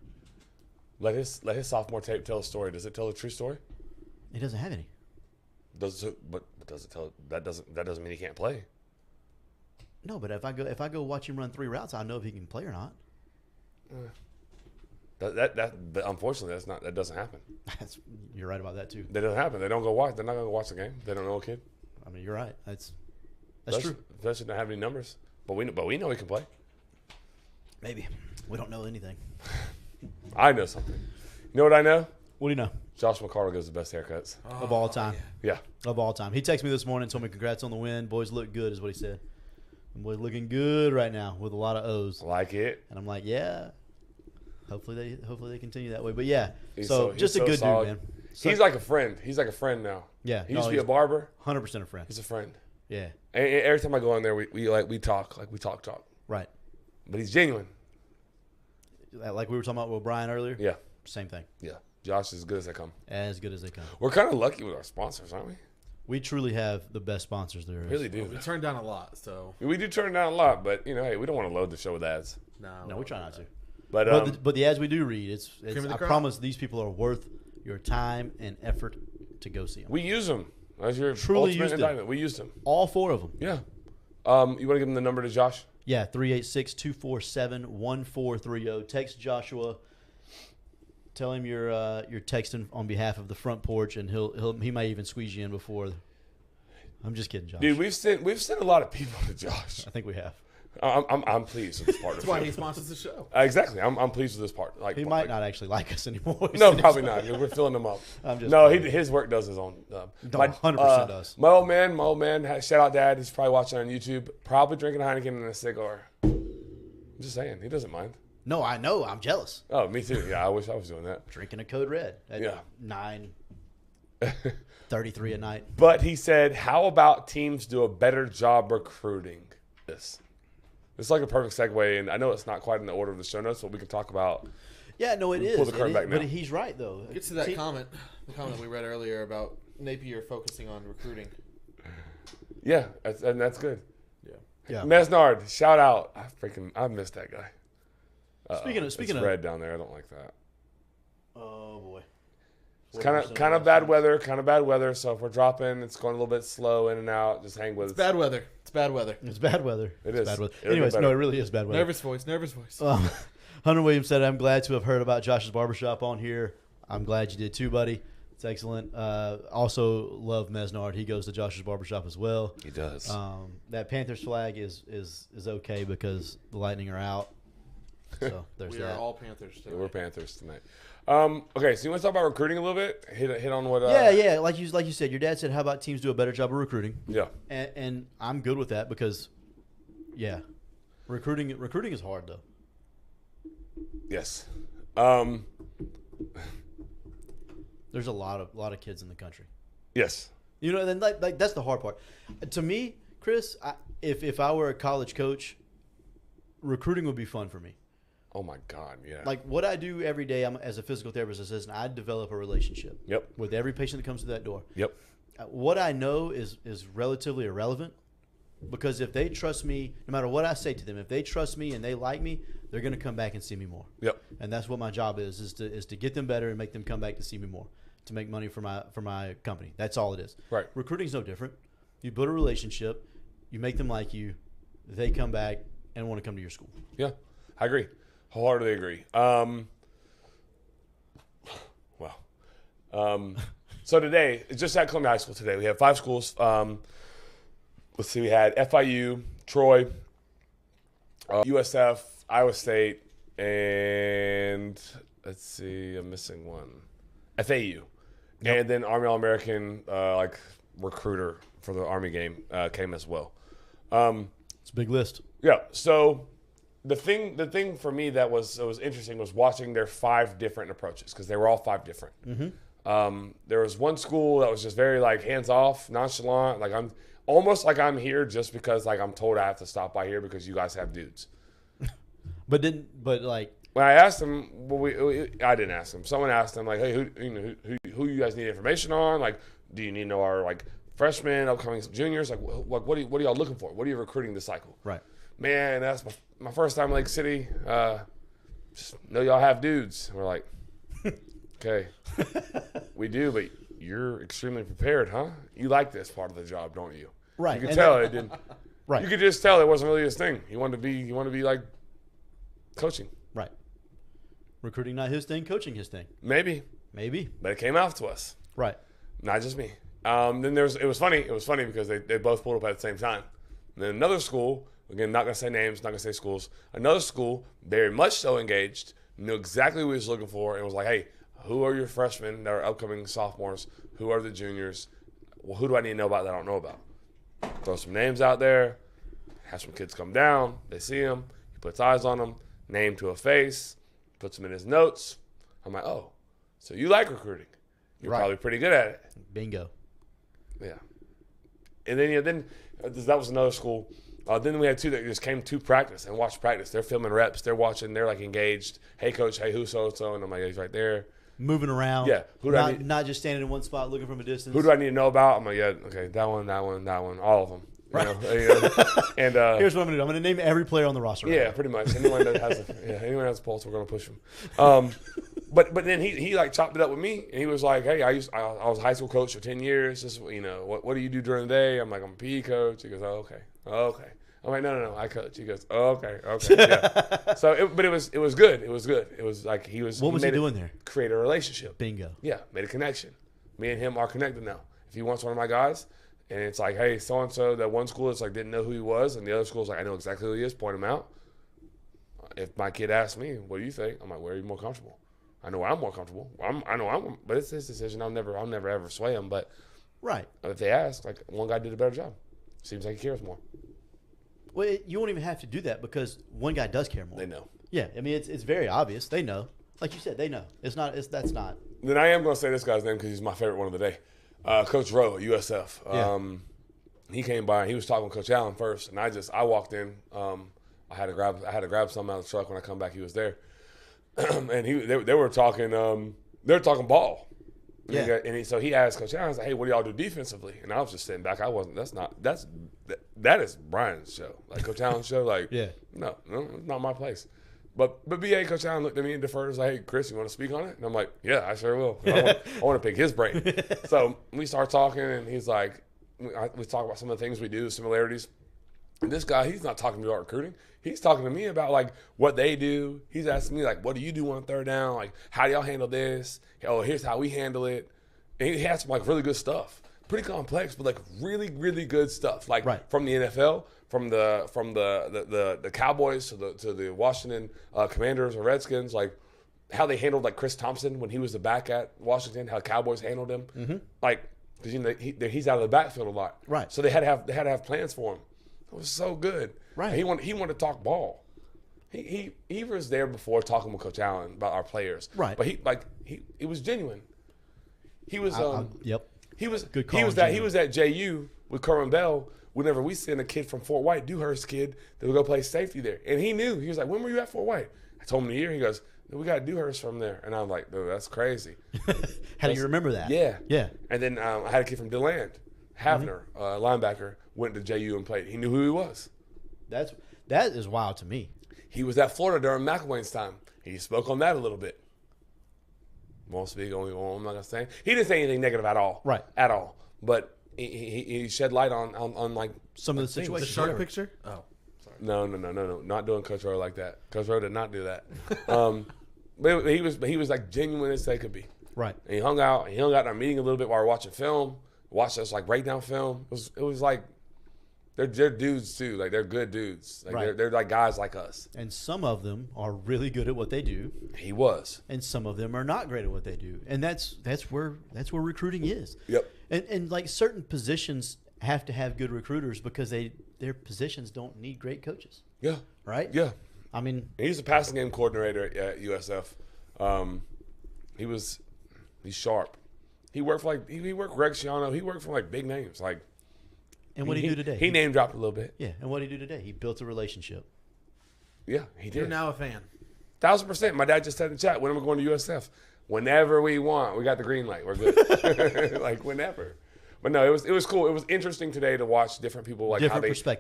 Let his sophomore tape tell a story. Does it tell a true story? He doesn't have any. Does it tell? That doesn't mean he can't play. No, but if I go watch him run 3 routes, I know if he can play or not. But unfortunately, that doesn't happen. You're right about that too. That doesn't happen. They don't go watch. They're not going to watch the game. They don't know a kid. I mean, you're right. That's true. They shouldn't have any numbers, but we know he can play. Maybe we don't know anything. I know something. You know what I know? What do you know? Josh McCardle gives the best haircuts. Of all time. Yeah. Of all time. He texted me this morning and told me congrats on the win. Boys look good is what he said. Boys looking good right now with a lot of O's. Like it. And I'm like, yeah. Hopefully they continue that way. But yeah. He's just a so good solid. dude, man. He's like a friend. He's like a friend now. Yeah. He used to be a barber. 100% a friend. He's a friend. Yeah. And every time I go in there, we talk. Right. But he's genuine. Like we were talking about with Brian earlier. Yeah. Same thing. Yeah. Josh is as good as they come. As good as they come. We're kind of lucky with our sponsors, aren't we? We truly have the best sponsors there is. Really do. We turned down a lot, so We do turn down a lot, but hey, we don't want to load the show with ads. No, we try not to. But But the ads we do read, it's Cream of the I crop. promise these people are worth your time and effort to go see them. we use them. As your Truly ultimate used them. indictment. We used them. All 4 of them. Yeah. You want to give them the number to Josh? Yeah, 386-247-1430. Text Joshua. Tell him you're texting on behalf of the front porch, and he might even squeeze you in before. I'm just kidding, Josh. Dude, we've sent a lot of people to Josh. I think we have. I'm pleased with this part. that's why he sponsors the show. Exactly. I'm pleased with this part. Like He might not actually like us anymore. No, probably not. We're filling him up. I'm just no, kidding. his work does his own. 100% does. My old man, shout out Dad. He's probably watching on YouTube. Probably drinking a Heineken and a cigar. I'm just saying, he doesn't mind. No, I know. I'm jealous. Oh, me too. Yeah, I wish I was doing that. Drinking a Code Red at Yeah. 9:33 at night. But he said, how about teams do a better job recruiting this? It's like a perfect segue, and I know it's not quite in the order of the show notes, but we can talk about. Yeah, no, it is. Pull the curtain back now. But he's right, though. Gets to that the comment we read earlier about Napier focusing on recruiting. Yeah, that's good. Yeah. Mesnard, shout out. I missed that guy. Speaking It's of, red down there. I don't like that. oh boy, It's kind of bad weather. So if we're dropping, it's going a little bit slow in and out. Just hang with us. Bad weather. It's bad weather. It's bad weather. It It's is. bad weather. It'll get Anyways, better. no, it really is bad weather. Nervous voice. Hunter Williams said, "I'm glad to have heard about Josh's Barbershop on here. I'm glad you did too, buddy. It's excellent. Also love Mesnard. He goes to Josh's Barbershop as well. He does. That Panthers flag is okay because the Lightning are out. So there's We that. are all Panthers today. We're Panthers tonight. Okay, so you want to talk about recruiting a little bit? Hit on what? Yeah. Like you said, your dad said, how about teams do a better job of recruiting? Yeah. And I'm good with that because, yeah, recruiting is hard though. Yes. There's a lot of kids in the country. Yes. You know, and then like that's the hard part. To me, Chris, if I were a college coach, recruiting would be fun for me. Oh my God, yeah. Like what I do every day, I'm as a physical therapist assistant, I develop a relationship. Yep. With every patient that comes to that door. Yep. What I know is relatively irrelevant because if they trust me, no matter what I say to them, if they trust me and they like me, they're going to come back and see me more. Yep. And that's what my job is to get them better and make them come back to see me more, to make money for my company. That's all it is. Right. Recruiting's no different. You build a relationship, you make them like you, they come back and want to come to your school. Yeah, I agree. Wholeheartedly agree. So today, it's just at Columbia High School today. We have 5 schools. Let's see, we had FIU, Troy, USF, Iowa State, and let's see, I'm missing one. FAU. Yep. And then Army All-American, recruiter for the Army game came as well. It's a big list. Yeah, so the thing for me that was interesting was watching their 5 different approaches because they were all 5 different. Mm-hmm. There was one school that was just very like hands off, nonchalant. Like I'm almost like I'm here just because like I'm told I have to stop by here because you guys have dudes. But like When I asked them, I didn't ask them. Someone asked them like, hey, who you guys need information on? Like, do you need to know our like freshmen, upcoming juniors? Like, what are y'all looking for? What are you recruiting this cycle? right. Man, that's my first time in Lake City. Just know y'all have dudes. And we're like, okay, we do, but you're extremely prepared, huh? You like this part of the job, don't you? Right. You could And tell it didn't. Right. You could just tell it wasn't really his thing. He wanted to be like coaching. Right. Recruiting not his thing, coaching his thing. Maybe, Maybe. but it came out to us, Right. not just me. Then it was funny. It was funny because they both pulled up at the same time. And then another school, again, not gonna say names, not gonna say schools. Another school, very much so engaged, knew exactly what he was looking for, and was like, "Hey, who are your freshmen that are upcoming sophomores? Who are the juniors? Well, who do I need to know about that I don't know about? Throw some names out there. Have some kids come down. They see him. He puts eyes on them. Name to a face. Puts them in his notes. I'm like, oh, so you like recruiting. You're probably pretty good at it. Bingo. Yeah. And then that was another school. Then we had two that just came to practice and watched practice. They're filming reps. They're watching. They're like engaged. Hey, coach. Hey, who's so-and-so? And I'm like, he's right there. Moving around. Yeah. Not just standing in one spot looking from a distance. Who do I need to know about? I'm like, yeah, okay, that one, all of them. Right. And here's what I'm going to do. I'm going to name every player on the roster. Yeah, pretty much. Anyone that has a pulse, we're going to push them. But then he like chopped it up with me, and he was like, hey, I was a high school coach for 10 years. This, what do you do during the day? I'm like, I'm a PE coach. He goes, oh, okay. I'm like, no, I coach. He goes, oh, okay, yeah. So, it was good. It was good. It was like What was he doing there? Create a relationship. Bingo. Yeah, made a connection. Me and him are connected now. If he wants one of my guys, and it's like, hey, so and so, that one school is like didn't know who he was, and the other school is like, I know exactly who he is. Point him out. If my kid asks me, what do you think? I'm like, where are you more comfortable? I know I'm more comfortable. But it's his decision. I'll never ever sway him. But right, if they ask, like one guy did a better job. Seems like he cares more. Well, you won't even have to do that because one guy does care more. They know. Yeah, I mean it's very obvious. They know. Like you said, they know. That's not. Then I am going to say this guy's name because he's my favorite one of the day. Coach Rowe at USF. Yeah. He came by and he was talking with Coach Allen first, and I walked in. I had to grab something out of the truck. When I come back, he was there, and they were talking. They were talking ball. Yeah. So he asked Coach Allen, like, "Hey, what do y'all do defensively?" And I was just sitting back. I wasn't. That is Brian's show, like Coach Allen's show. Like, yeah. No, it's not my place. But BA Coach Allen looked at me and deferred. Was like, "Hey, Chris, you want to speak on it?" And I'm like, "Yeah, I sure will. I want to pick his brain." So we start talking, and he's like, we talk about some of the things we do, similarities. And this guy, he's not talking to me about recruiting. He's talking to me about like what they do. He's asking me like, "What do you do on third down? Like, how do y'all handle this? Oh, here's how we handle it." And he has some like really good stuff, pretty complex, but like really, really good stuff. Like from the NFL, from the Cowboys to the Washington Commanders or Redskins, like how they handled like Chris Thompson when he was the back at Washington, how Cowboys handled him, like because he's out of the backfield a lot, right? So they had to have plans for him. It was so good, right? And he wanted to talk ball. He was there before talking with Coach Allen about our players, right? But it was genuine. He was yep. He was good. He was at JU with Kerwin Bell. Whenever we send a kid from Fort White, Dewhurst kid, that would go play safety there, and he knew. He was like, "When were you at Fort White?" I told him the year. He goes, "We got Dewhurst from there," and I'm like, "Dude, that's crazy." How do you remember that? Yeah. And then I had a kid from DeLand, Havner, linebacker, went to JU and played. He knew who he was. That is wild to me. He was at Florida during McElwain's time. He spoke on that a little bit. Won't speak on. I'm not gonna say. He didn't say anything negative at all. Right. At all. But he shed light on like some of the situations. The shark picture. Oh, sorry. No. Not doing Coach Rowe like that. Coach Rowe did not do that. But he was like genuine as they could be. Right. And he hung out in our meeting a little bit while we were watching film. Watched us like break down film. It was like they're dudes too. Like they're good dudes. Like they're like guys like us. And some of them are really good at what they do. He was. And some of them are not great at what they do. And that's where recruiting is. Yep. And like certain positions have to have good recruiters because their positions don't need great coaches. Yeah. Right? Yeah. I mean, he's a passing game coordinator at USF. He's sharp. He worked for he worked Greg Schiano. He worked for like big names. Like, and what did he do today? He name dropped a little bit. Yeah. And what did he do today? He built a relationship. Yeah, he did. You're now a fan. 1,000%. My dad just said in the chat, when am I going to USF? Whenever we want. We got the green light. We're good. Like whenever. But no, it was cool. It was interesting today to watch different people, like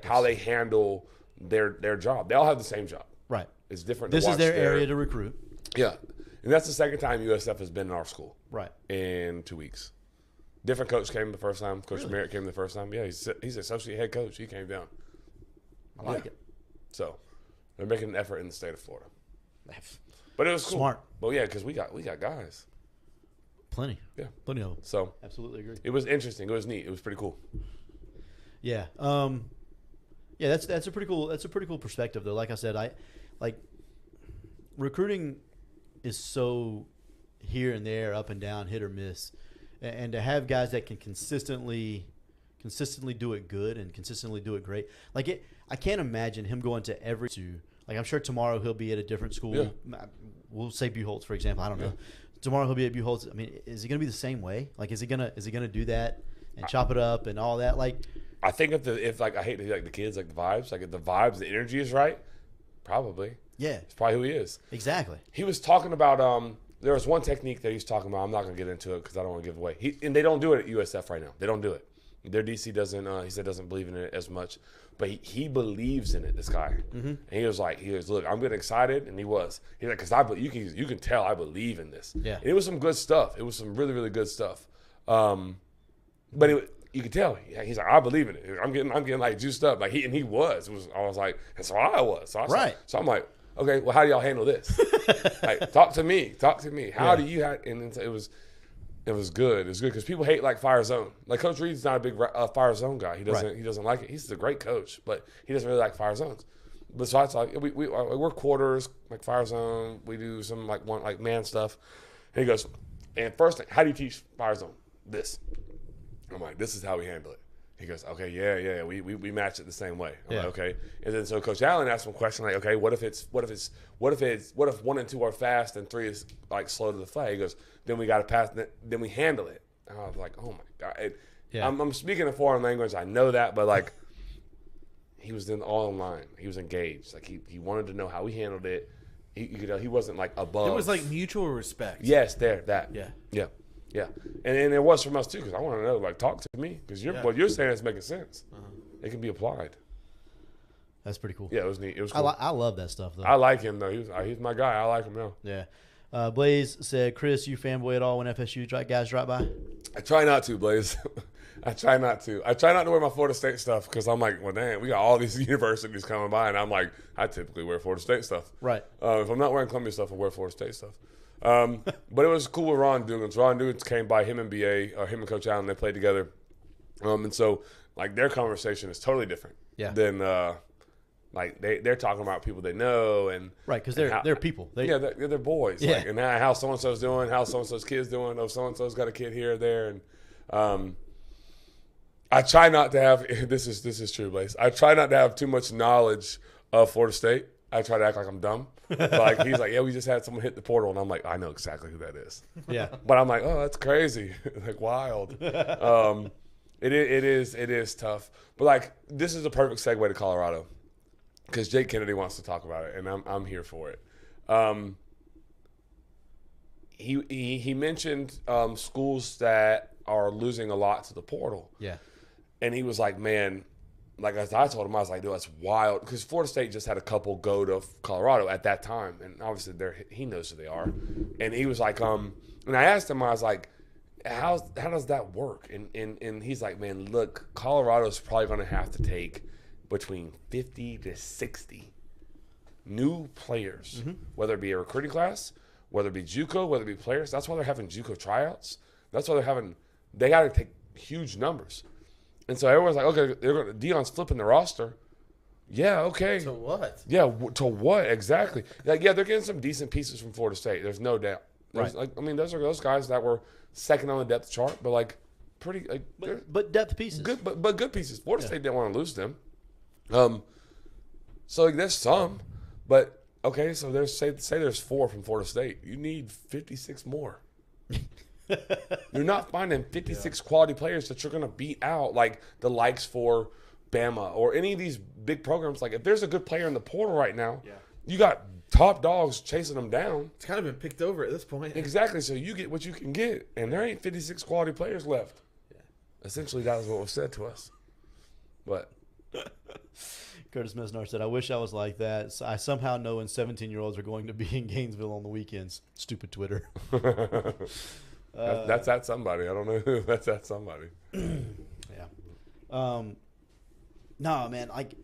how they handle their job. They all have the same job. Right. It's different. This is their area to recruit. Yeah. And that's the second time USF has been in our school. Right. In 2 weeks. Different coach came the first time. Coach Merritt came the first time. Yeah, he's associate head coach. He came down. I like it. So they're making an effort in the state of Florida. But it was cool. Smart. Well, yeah, because we got guys. Plenty. Yeah. Plenty of them. So absolutely agree. It was interesting. It was neat. It was pretty cool. Yeah. Yeah, that's a pretty cool perspective though. Like I said, recruiting is so here and there, up and down, hit or miss, and to have guys that can consistently do it good and consistently do it great. Like I can't imagine him going to every two. Like I'm sure tomorrow he'll be at a different school. Yeah. We'll say Buchholz, for example. I don't know. Tomorrow he'll be at Buchholz. I mean, is he going to be the same way? Like, is he gonna do that and chop it up and all that? Like, I think if I hate to be like the kids, like the vibes, like if the vibes, the energy is right, probably. Yeah, it's probably who he is. Exactly. He was talking about there was one technique that he's talking about. I'm not going to get into it because I don't want to give away. And they don't do it at USF right now. They don't do it. Their DC doesn't. He said doesn't believe in it as much, but he believes in it. This guy, and he was look, I'm getting excited, and he was. He's like, because you can tell I believe in this. Yeah, and it was some good stuff. It was some really really good stuff. But you could tell he's like, I believe in it. I'm getting like juiced up. Like he was. I was like, and so I was. So right. So I'm like, okay, well, how do y'all handle this? Like, talk to me. How do you? And it was good. It was good because people hate like fire zone. Like Coach Reed's not a big fire zone guy. He doesn't like it. He's a great coach, but he doesn't really like fire zones. But so I thought we're quarters like fire zone. We do some like man stuff. And he goes, and first thing, how do you teach fire zone? This. I'm like, this is how we handle it. He goes, okay, yeah, we match it the same way. I'm like, okay. And then so Coach Allen asked him a question like, okay, what if 1 and 2 are fast and 3 is like slow to the flag? He goes, then we got to pass, then we handle it. And I was like, oh my God. I'm speaking a foreign language. I know that, but like, he was all in line. He was engaged. Like he wanted to know how we handled it. He wasn't like above. It was like mutual respect. Yes, Yeah. And it was from us too, because I want to know, like, talk to me, because what you're saying is making sense. It can be applied. That's pretty cool. Yeah, it was neat. It was cool. I love that stuff though. I like him though. He's my guy. I like him now. Yeah. Blaze said, Chris, you fanboy at all when FSU guys drop by? I try not to, Blaze. I try not to. I try not to wear my Florida State stuff because I'm like, well, damn, we got all these universities coming by, and I'm like, I typically wear Florida State stuff. Right. If I'm not wearing Columbia stuff, I wear Florida State stuff. But it was cool with Ron Dugans. Ron Dugans came by, him and Coach Allen, they played together. And so, like, their conversation is totally different than, like, they're talking about people they know. And right, because they're people. They're boys. Yeah. Like, and how so-and-so's doing, how so-and-so's kid's doing. Oh, so-and-so's got a kid here or there. And I try not to have – this is true, Blaze. I try not to have too much knowledge of Florida State. I try to act like I'm dumb. Like he's like, yeah, we just had someone hit the portal, and I'm like, I know exactly who that is. Yeah. But I'm like, oh, that's crazy, like wild. It is tough. But like, this is a perfect segue to Colorado because Jake Kennedy wants to talk about it, and I'm here for it. He mentioned schools that are losing a lot to the portal. Yeah. And he was like, man. Like, as I told him, I was like, dude, that's wild. Because Florida State just had a couple go to Colorado at that time. And obviously, he knows who they are. And he was like, and I asked him, I was like, how does that work? And he's like, man, look, Colorado's probably going to have to take between 50 to 60 new players, whether it be a recruiting class, whether it be JUCO, whether it be players. That's why they're having JUCO tryouts. That's why they got to take huge numbers. And so everyone's like, okay, Deion's flipping the roster. Yeah, okay. To what? Yeah, to what exactly? Like, yeah, they're getting some decent pieces from Florida State. There's no doubt. Right. Like, I mean, those are those guys that were second on the depth chart, but like pretty, like, but depth pieces. Good, but good pieces. Florida State didn't want to lose them. So like, there's some, but okay. So there's say there's 4 from Florida State. You need 56 more. You're not finding 56 quality players that you're going to beat out like the likes for Bama or any of these big programs. Like, if there's a good player in the portal right now, you got top dogs chasing them down. It's kind of been picked over at this point. Exactly. So you get what you can get, and there ain't 56 quality players left. Yeah. Essentially, that was what was said to us. But Curtis Mesnar said, I wish I was like that. I somehow know when 17-year-olds are going to be in Gainesville on the weekends. Stupid Twitter. That's at somebody. I don't know who. That's at somebody. Yeah. No, man. Like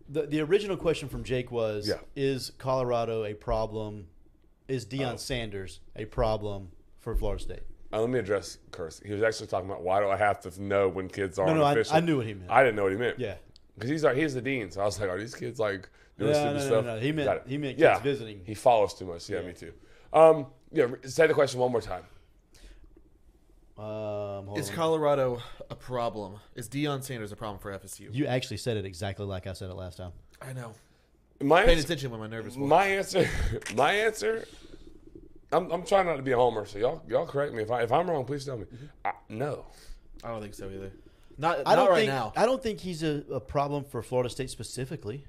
the original question from Jake was, is Colorado a problem? Is Deion Sanders a problem for Florida State? Let me address Curtis. He was actually talking about why do I have to know when kids aren't official? I knew what he meant. I didn't know what he meant. Yeah. Because he's the dean. So I was like, are these kids like doing stupid stuff? No. He meant kids visiting. He follows too much. Yeah, me too. Yeah, say the question one more time. Is Colorado a problem? Is Deion Sanders a problem for FSU? You actually said it exactly like I said it last time. I know. My Paying attention when my nervous. My answer. I'm trying not to be a homer, so y'all correct me if I'm wrong. Please tell me. No, I don't think so either. Not I don't right think, now. I don't think he's a problem for Florida State specifically.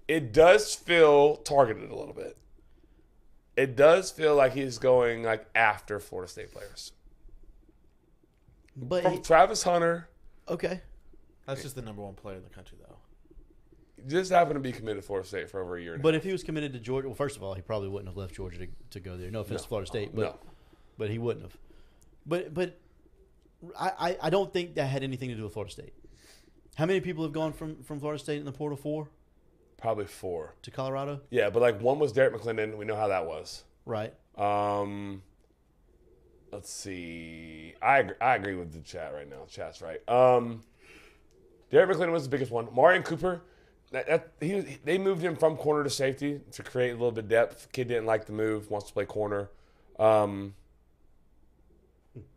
it does feel targeted a little bit. It does feel like he's going like after Florida State players. But From Travis Hunter, okay, That's just the number one player in the country, though. just happened to be committed to Florida State for over a year now. but if he was committed to Georgia, well, first of all, he probably wouldn't have left Georgia to go there. No offense to Florida State, but he wouldn't have. But I don't think that had anything to do with Florida State. How many people have gone from Florida State in the portal? 4 Probably 4 to Colorado? Yeah, but like one was Derek McClendon. We know how that was. Right. Let's see. I agree with the chat right now. Chat's right. Derek McClendon was the biggest one. Marion Cooper, they moved him from corner to safety to create a little bit of depth. Kid didn't like the move, wants to play corner. I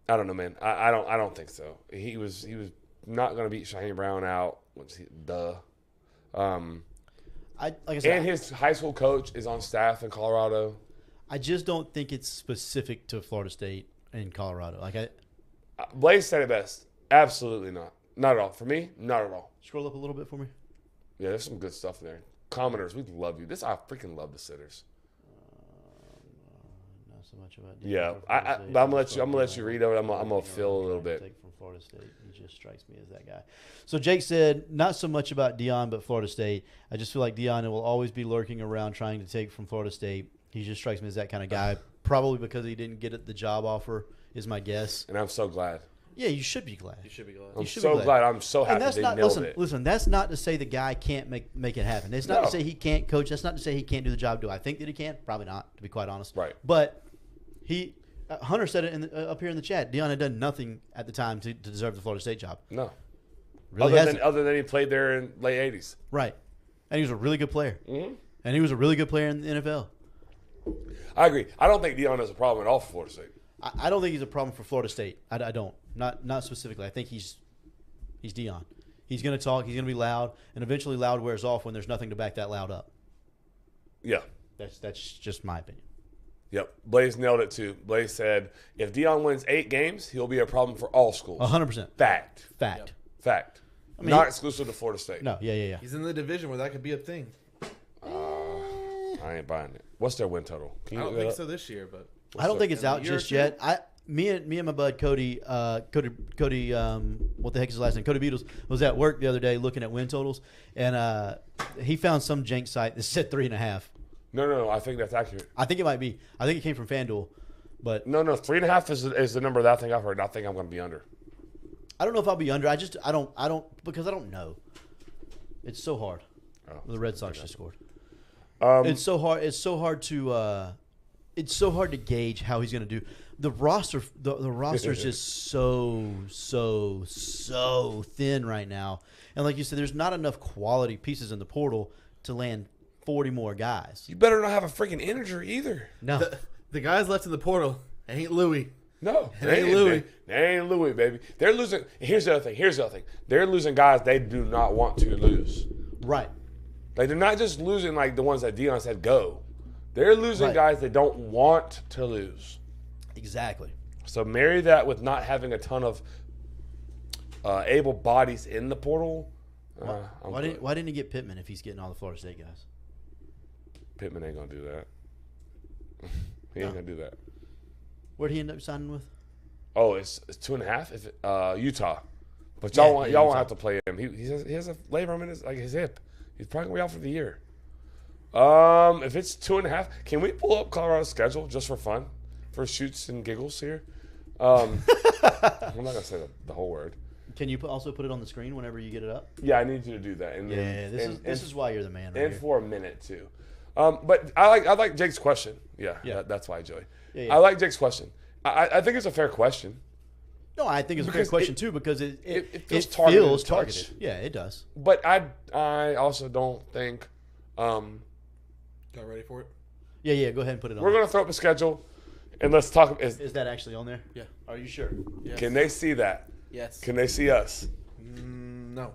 don't know, man. I don't think so. He was not going to beat Shaheem Brown out. Like I said, And his high school coach is on staff in Colorado. I just don't think it's specific to Florida State and Colorado. Blaze said it best. Absolutely not. Not at all. For me, not at all. Scroll up a little bit for me. Yeah, there's some good stuff in there. Commenters, we love you. I freaking love the sitters. Not so much about. Yeah, but I'm gonna let you read over. I'm gonna fill a little bit. Take from Florida State. He just strikes me as that guy. So Jake said, not so much about Deion, but Florida State. I just feel like Deion will always be lurking around trying to take from Florida State. He just strikes me as that kind of guy. Probably because he didn't get the job offer, is my guess. And I'm so glad. Yeah, you should be glad. You should be glad. I'm so glad. I'm so happy that's they not, nailed it. Listen, that's not to say the guy can't make it happen. It's not to say he can't coach. That's not to say he can't do the job. Do I think that he can? Probably not, to be quite honest. Right. But Hunter said it up here in the chat. Deion had done nothing at the time to deserve the Florida State job. No. Really Other than he played there in late 80s. Right. And he was a really good player. Mm-hmm. And he was a really good player in the NFL. I agree. I don't think Deion is a problem at all for Florida State. I don't think he's a problem for Florida State. I don't. Not specifically. I think he's Deion. He's going to talk. He's going to be loud. And eventually loud wears off when there's nothing to back that loud up. Yeah. That's just my opinion. Yep. Blaze nailed it too. Blaze said, if Deion wins 8 games, he'll be a problem for all schools. 100%. Fact. Fact. Fact. I mean, not exclusive to Florida State. No, yeah. He's in the division where that could be a thing. I ain't buying it. What's their win total? I don't think so this year, but I don't think it's out year or just two? yet. Me and my bud Cody, what the heck is his last name? Cody Beatles was at work the other day looking at win totals, and he found some jank site that said 3.5. No. I think that's accurate. I think it might be. I think it came from FanDuel, but No. 3.5 is the number that I think I've heard. I think I'm going to be under. I don't know if I'll be under. I don't because I don't know. It's so hard. Oh, The Red Sox just scored. It's so hard to gauge how he's going to do. The roster is just so thin right now. And like you said, there's not enough quality pieces in the portal to land 40 more guys. You better not have a freaking integer either. No. the guys left in the portal ain't Louis. No, It ain't Louis. They ain't Louis, baby. They're losing. Here's the other thing. They're losing guys they do not want to lose. Right. Like, they're not just losing like the ones that Deion said go. They're losing Right. guys they don't want to lose. Exactly. So marry that with not having a ton of able bodies in the portal. Why didn't he get Pittman if he's getting all the Florida State guys? Pittman ain't gonna do that. He ain't gonna do that. Where'd he end up signing with? Oh, it's 2.5. If Utah, but Yeah, y'all Utah. won't have to play him. He has a labrum in his hip. He's probably gonna be out for the year. If it's 2.5, can we pull up Colorado's schedule just for fun, for shoots and giggles here? I'm not gonna say the whole word. Can you also put it on the screen whenever you get it up? Yeah, I need you to do that. And Yeah, this is why you're the man right and here. for a minute too. But I like Jake's question. Yeah. That's why, Joey. Yeah. I like Jake's question. I think it's a fair question. No, I think it's a fair Because question too because it feels feels targeted. targeted. Yeah, it does. But I also don't think. Got ready for it? Yeah. Go ahead and put it on. We're going to throw up a schedule, and let's talk. Is that actually on there? Yeah. Are you sure? Yes. Can they see that? Yes. Can they see us? No.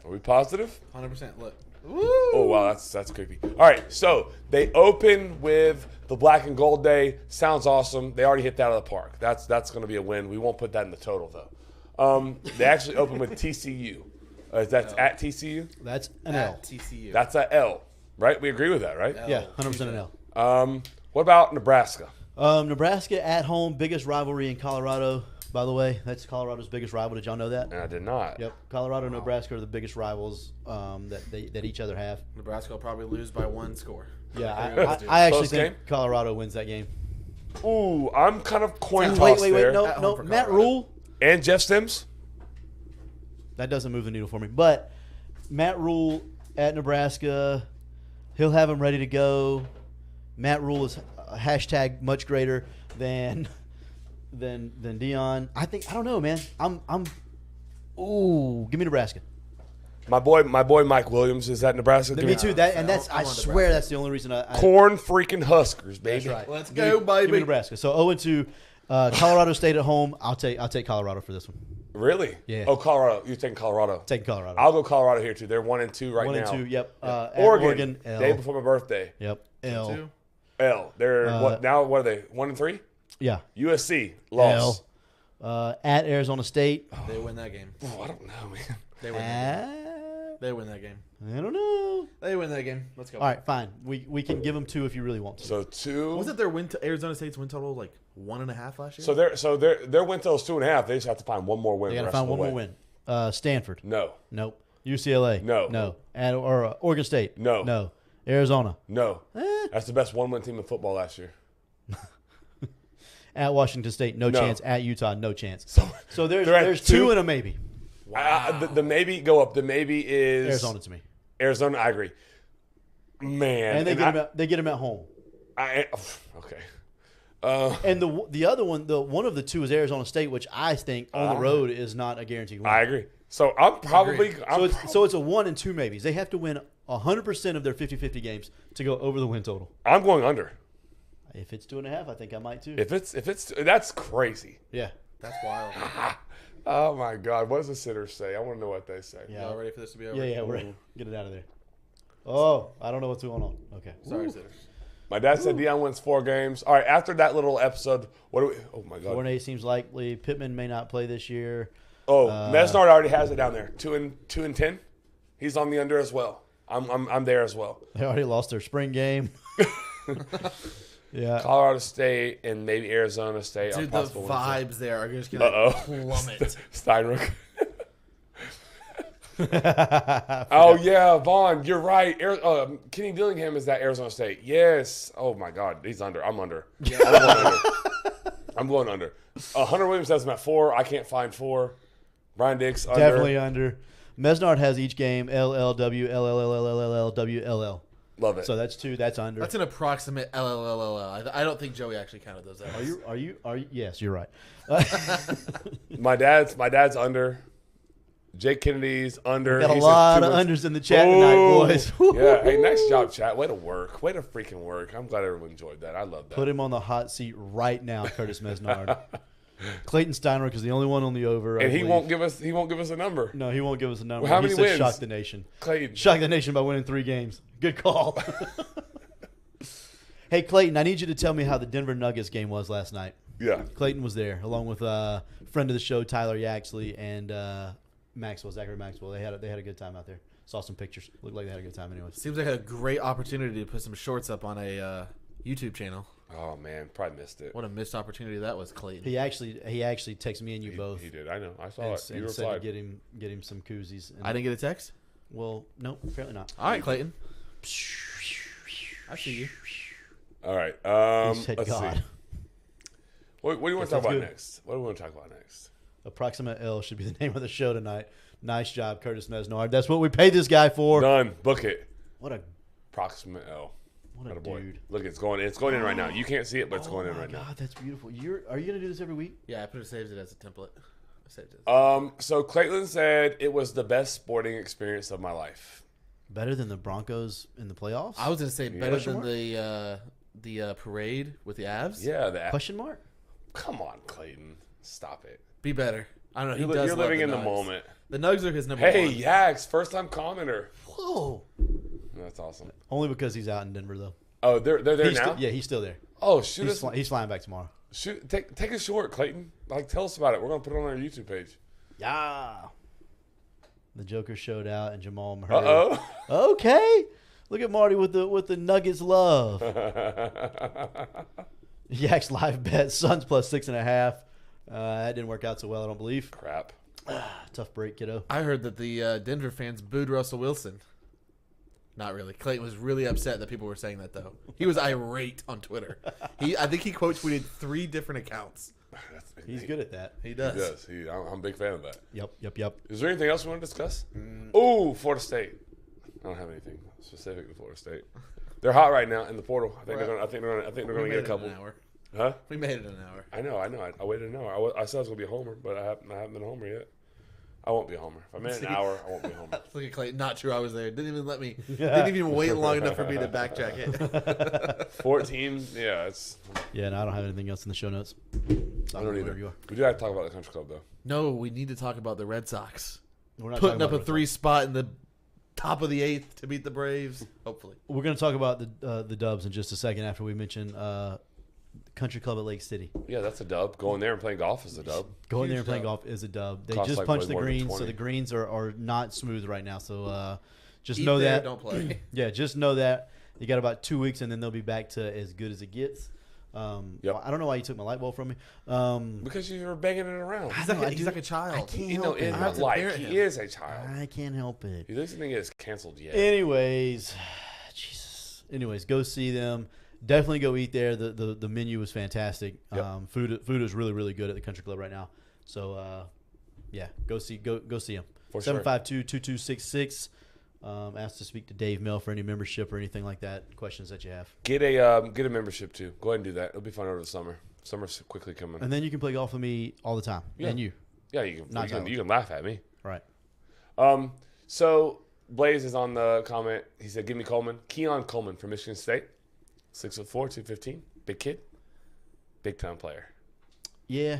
Are we positive? 100%. Look. Oh wow, that's creepy. All right, so they open with the black and gold day. Sounds awesome. They already hit that out of the park. That's going to be a win. We won't put that in the total though. They actually open with TCU. That's at TCU. That's an L. At TCU. That's a L, right? We agree with that, right? Yeah, 100% an L. What about Nebraska? Nebraska at home, biggest rivalry in Colorado. By the way, that's Colorado's biggest rival. Did y'all know that? I did not. Yep. Colorado and Nebraska are the biggest rivals that each other have. Nebraska will probably lose by 1 score. Yeah, I actually Close think game? Colorado wins that game. Ooh, I'm kind of coin Wait, toss there. no, At no. home for Matt Colorado. Rule, And Jeff Sims. that doesn't move the needle for me. But Matt Rule at Nebraska, he'll have him ready to go. Matt Rule is hashtag much greater than Dion. I don't know, man. Give me Nebraska. My boy Mike Williams is at Nebraska. Me too. That and that's I'm I on swear Nebraska. that's the only reason I Corn freaking Huskers, baby. That's right. Let's Give go, me baby. Nebraska. So 0-2. Colorado State at home. I'll take Colorado for this one. Really? Yeah. Oh, Colorado. You're taking Colorado. Taking Colorado. I'll go Colorado here too. They're 1-2 right 1 now. and 2. Yep. At Oregon. L. Day before my birthday. Yep. L. 2. L. They're what now? What are they? 1-3. Yeah. USC loss. L. At Arizona State. They win that game. Oh, I don't know, man. They win that game. They win that game. I don't know. They win that game. Let's go. All right, fine. We can give them 2 if you really want to. So 2. Wasn't their Arizona State's win total like 1.5 last year? So their win total is 2.5. They just have to find one more win. They got to the rest find of the one more way. win. Stanford. No. Nope. UCLA. No. No. Or Oregon State. No. No. Arizona. No. That's the best one-win team in football last year. At Washington State, no No. chance. At Utah, no chance. So they're at there's 2? 2 and a maybe. The maybe go up. The maybe is Arizona to me. Arizona, I agree. Man, And they get him at home. Okay. And the other one, one of the 2 is Arizona State, which I think on the road is not a guaranteed win. I agree. So I'm probably. So it's a 1 and 2 maybes. They have to win 100% of their 50-50 games to go over the win total. I'm going under. If it's 2.5, I think I might too. If it's that's crazy. Yeah. That's wild. Oh my God, what does the sitters say? I want to know what they say. Yeah. Y'all ready for this to be over? Yeah, we're get it out of there. Oh, I don't know what's going on. Okay. Sorry, sitters. My dad said Deion wins 4 games. All right, after that little episode, what do we? Oh my God. 4-8 seems likely. Pittman may not play this year. Oh, Mesnard already has it down there. 2 and 10. He's on the under as well. I'm there as well. They already lost their spring game. Yeah. Colorado State and maybe Arizona State. Dude, are the possible wins. vibes there are just going to plummet. Steinrock. Oh yeah, Vaughn, you're right. Kenny Dillingham is at Arizona State. Yes. Oh my God, he's under. I'm under. Yeah. I'm going under. Hunter Williams has him at 4. I can't find 4. Brian Dix under. Definitely under. Mesnard has each game LLW LLLLLLWLL. Love it. So that's 2. That's under. That's an approximate LLLL. I don't think Joey actually counted those out. Are you? Yes, you're right. my dad's under. Jake Kennedy's under. Got a He said lot 2 of wins. unders in the chat tonight, boys. Yeah. Hey, nice job, chat. Way to work. Way to freaking work. I'm glad everyone enjoyed that. I love that. Put him on the hot seat right now, Curtis Mesnard. Clayton Steinrock is the only one on the over. I And he believe. won't give us a number. No, he won't give us a number. Well, how He many said wins? shock the nation. Clayton. Shock the nation by winning 3 games. Good call. Hey, Clayton, I need you to tell me how the Denver Nuggets game was last night. Yeah. Clayton was there, along with friend of the show, Tyler Yaxley, and Zachary Maxwell. They had a good time out there. Saw some pictures. Looked like they had a good time anyways. Seems like a great opportunity to put some shorts up on a YouTube channel. Oh man, probably missed it. What a missed opportunity that was, Clayton. He actually texted me and you both. He did. I know. I saw and, it. You and said replied. to get him some koozies. And, I didn't get a text? Well, no, apparently not. All right, Clayton. I see you. All right. He said Let's God. see. What do you want to That talk about sounds good. next? What do we want to talk about next? Approximate L should be the name of the show tonight. Nice job, Curtis Mesnard. That's what we paid this guy for. Done. Book it. What a Approximate L. what a Attaboy. dude. Look, it's going in right now. You can't see it, but it's going in right now. God, that's beautiful. Are you gonna do this every week? Yeah, I saved it as a template. I saved it. So Clayton said it was the best sporting experience of my life. Better than the Broncos in the playoffs? I was going to say better Question than mark? the the parade with the Avs? Yeah, that. Question mark? Come on, Clayton. Stop it. Be better. I don't know. You're, you're living in the moment. The Nugs are his number Hey, one. Yax, first time commenter. Whoa. That's awesome. Only because he's out in Denver, though. Oh, they're there He's now? yeah, he's still there. Oh, shoot He's, us. he's flying back tomorrow. Take a short, Clayton. Like, tell us about it. We're going to put it on our YouTube page. Yeah. The Joker showed out and Jamal Murray. Uh-oh. Okay. Look at Marty with the Nuggets love. Yak's live bet. Suns plus 6.5. That didn't work out so well, I don't believe. Crap. Tough break, kiddo. I heard that the Denver fans booed Russell Wilson. Not really. Clayton was really upset that people were saying that, though. He was irate on Twitter. I think he quote tweeted 3 different accounts. He's good at that. He does. He does. I'm a big fan of that. Yep. Is there anything else we want to discuss? Oh, Florida State. I don't have anything specific to Florida State. They're hot right now in the portal. I think they're going to get a couple. An hour. Huh? We made it an hour. I know. I waited an hour. I said I was going to be a homer, but I haven't been a homer yet. I won't be a homer. If I made an hour, I won't be a homer. Look at Clayton. Not true. I was there. Didn't even let me. Didn't even wait long enough for me to backtrack it. 14. Yeah, it's. Yeah, no, I don't have anything else in the show notes. I don't either. You are. We do have to talk about the country club, though. No, we need to talk about the Red Sox We're not putting talking up a about 3 spot in the top of the 8th to beat the Braves. Hopefully. We're going to talk about the Dubs in just a second after we mention Country Club at Lake City. Yeah, that's a dub. Going there and playing golf is a dub. Going there and Huge playing dub. golf is a dub. They Costs just like punched way the more than greens, so 20. the greens are not smooth right now. So just Eat know there, that. Don't play. Yeah, just know that. You got about 2 weeks, and then they'll be back to as good as it gets. Yep. I don't know why you took my light bulb from me. Because you were banging it around. He's like a child. I can't You know, help in it. I have to life, parent he him. is a child. I can't help it. He doesn't think it's canceled yet. Anyways, Jesus. Anyways, go see them. Definitely go eat there. The menu was fantastic. Yep. Food is really, really good at the Country Club right now. So yeah, go see them. For sure. 752-2266. Ask to speak to Dave Mill for any membership or anything like that. Questions that you have. Get a membership too. Go ahead and do that. It'll be fun over the summer. Summer's quickly coming. And then you can play golf with me all the time. Yeah. And you. Yeah, you Not can Tyler. you can laugh at me. Right. So Blaze is on the comment. He said, "Give me Coleman, Keon Coleman from Michigan State, 6'4", 215, big kid, big time player." Yeah.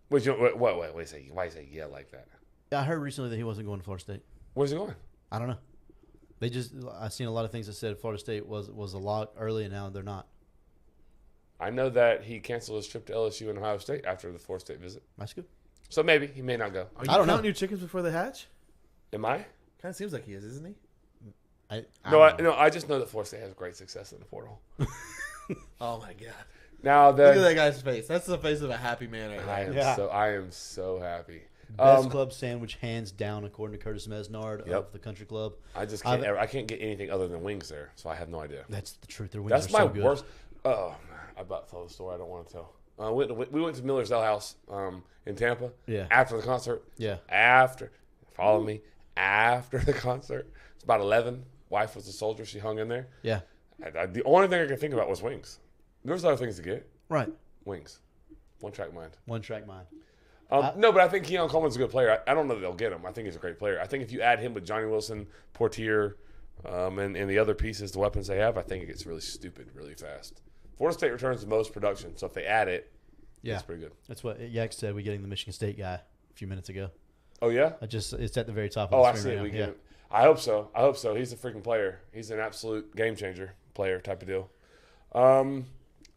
Wait a second. Why you say yeah like that? I heard recently that he wasn't going to Florida State. Where's he going? I don't know. I've seen a lot of things that said Florida State was a lot early, and now they're not. I know that he canceled his trip to LSU and Ohio State after the Florida State visit. That's good. So maybe he may not go. Are you I don't know. counting your chickens before they hatch? Am I? Kind of seems like he is, isn't he? I just know that Florida State has great success in the portal. Oh my god! Now Look at the that guy's face. That's the face of a happy man right I there. am so happy. Best club sandwich, hands down, according to Curtis Mesnard Yep. of the Country Club. I just can't. I can't get anything other than wings there, so I have no idea. That's the truth. Their wings That's are my so good. worst. Oh, I about to tell the story I don't want to tell. We went to Miller's Ale House in Tampa. Yeah. After the concert. Yeah. Follow me. After the concert, it's about 11. Wife was a soldier. She hung in there. Yeah. The only thing I could think about was wings. There was other things to get. Right. Wings. One track mind. One track mind. No, but I think Keon Coleman's a good player. I don't know that they'll get him. I think he's a great player. I think if you add him with Johnny Wilson, Portier, and the other pieces, the weapons they have, I think it gets really stupid really fast. Florida State returns the most production, so if they add it, Yeah. it's pretty good. That's what Yak said. We're getting the Michigan State guy a few minutes ago. Oh, yeah? It's at the very top of Oh, the I screen see it. right We now. get it. I hope so. He's a freaking player. He's an absolute game changer player type of deal. And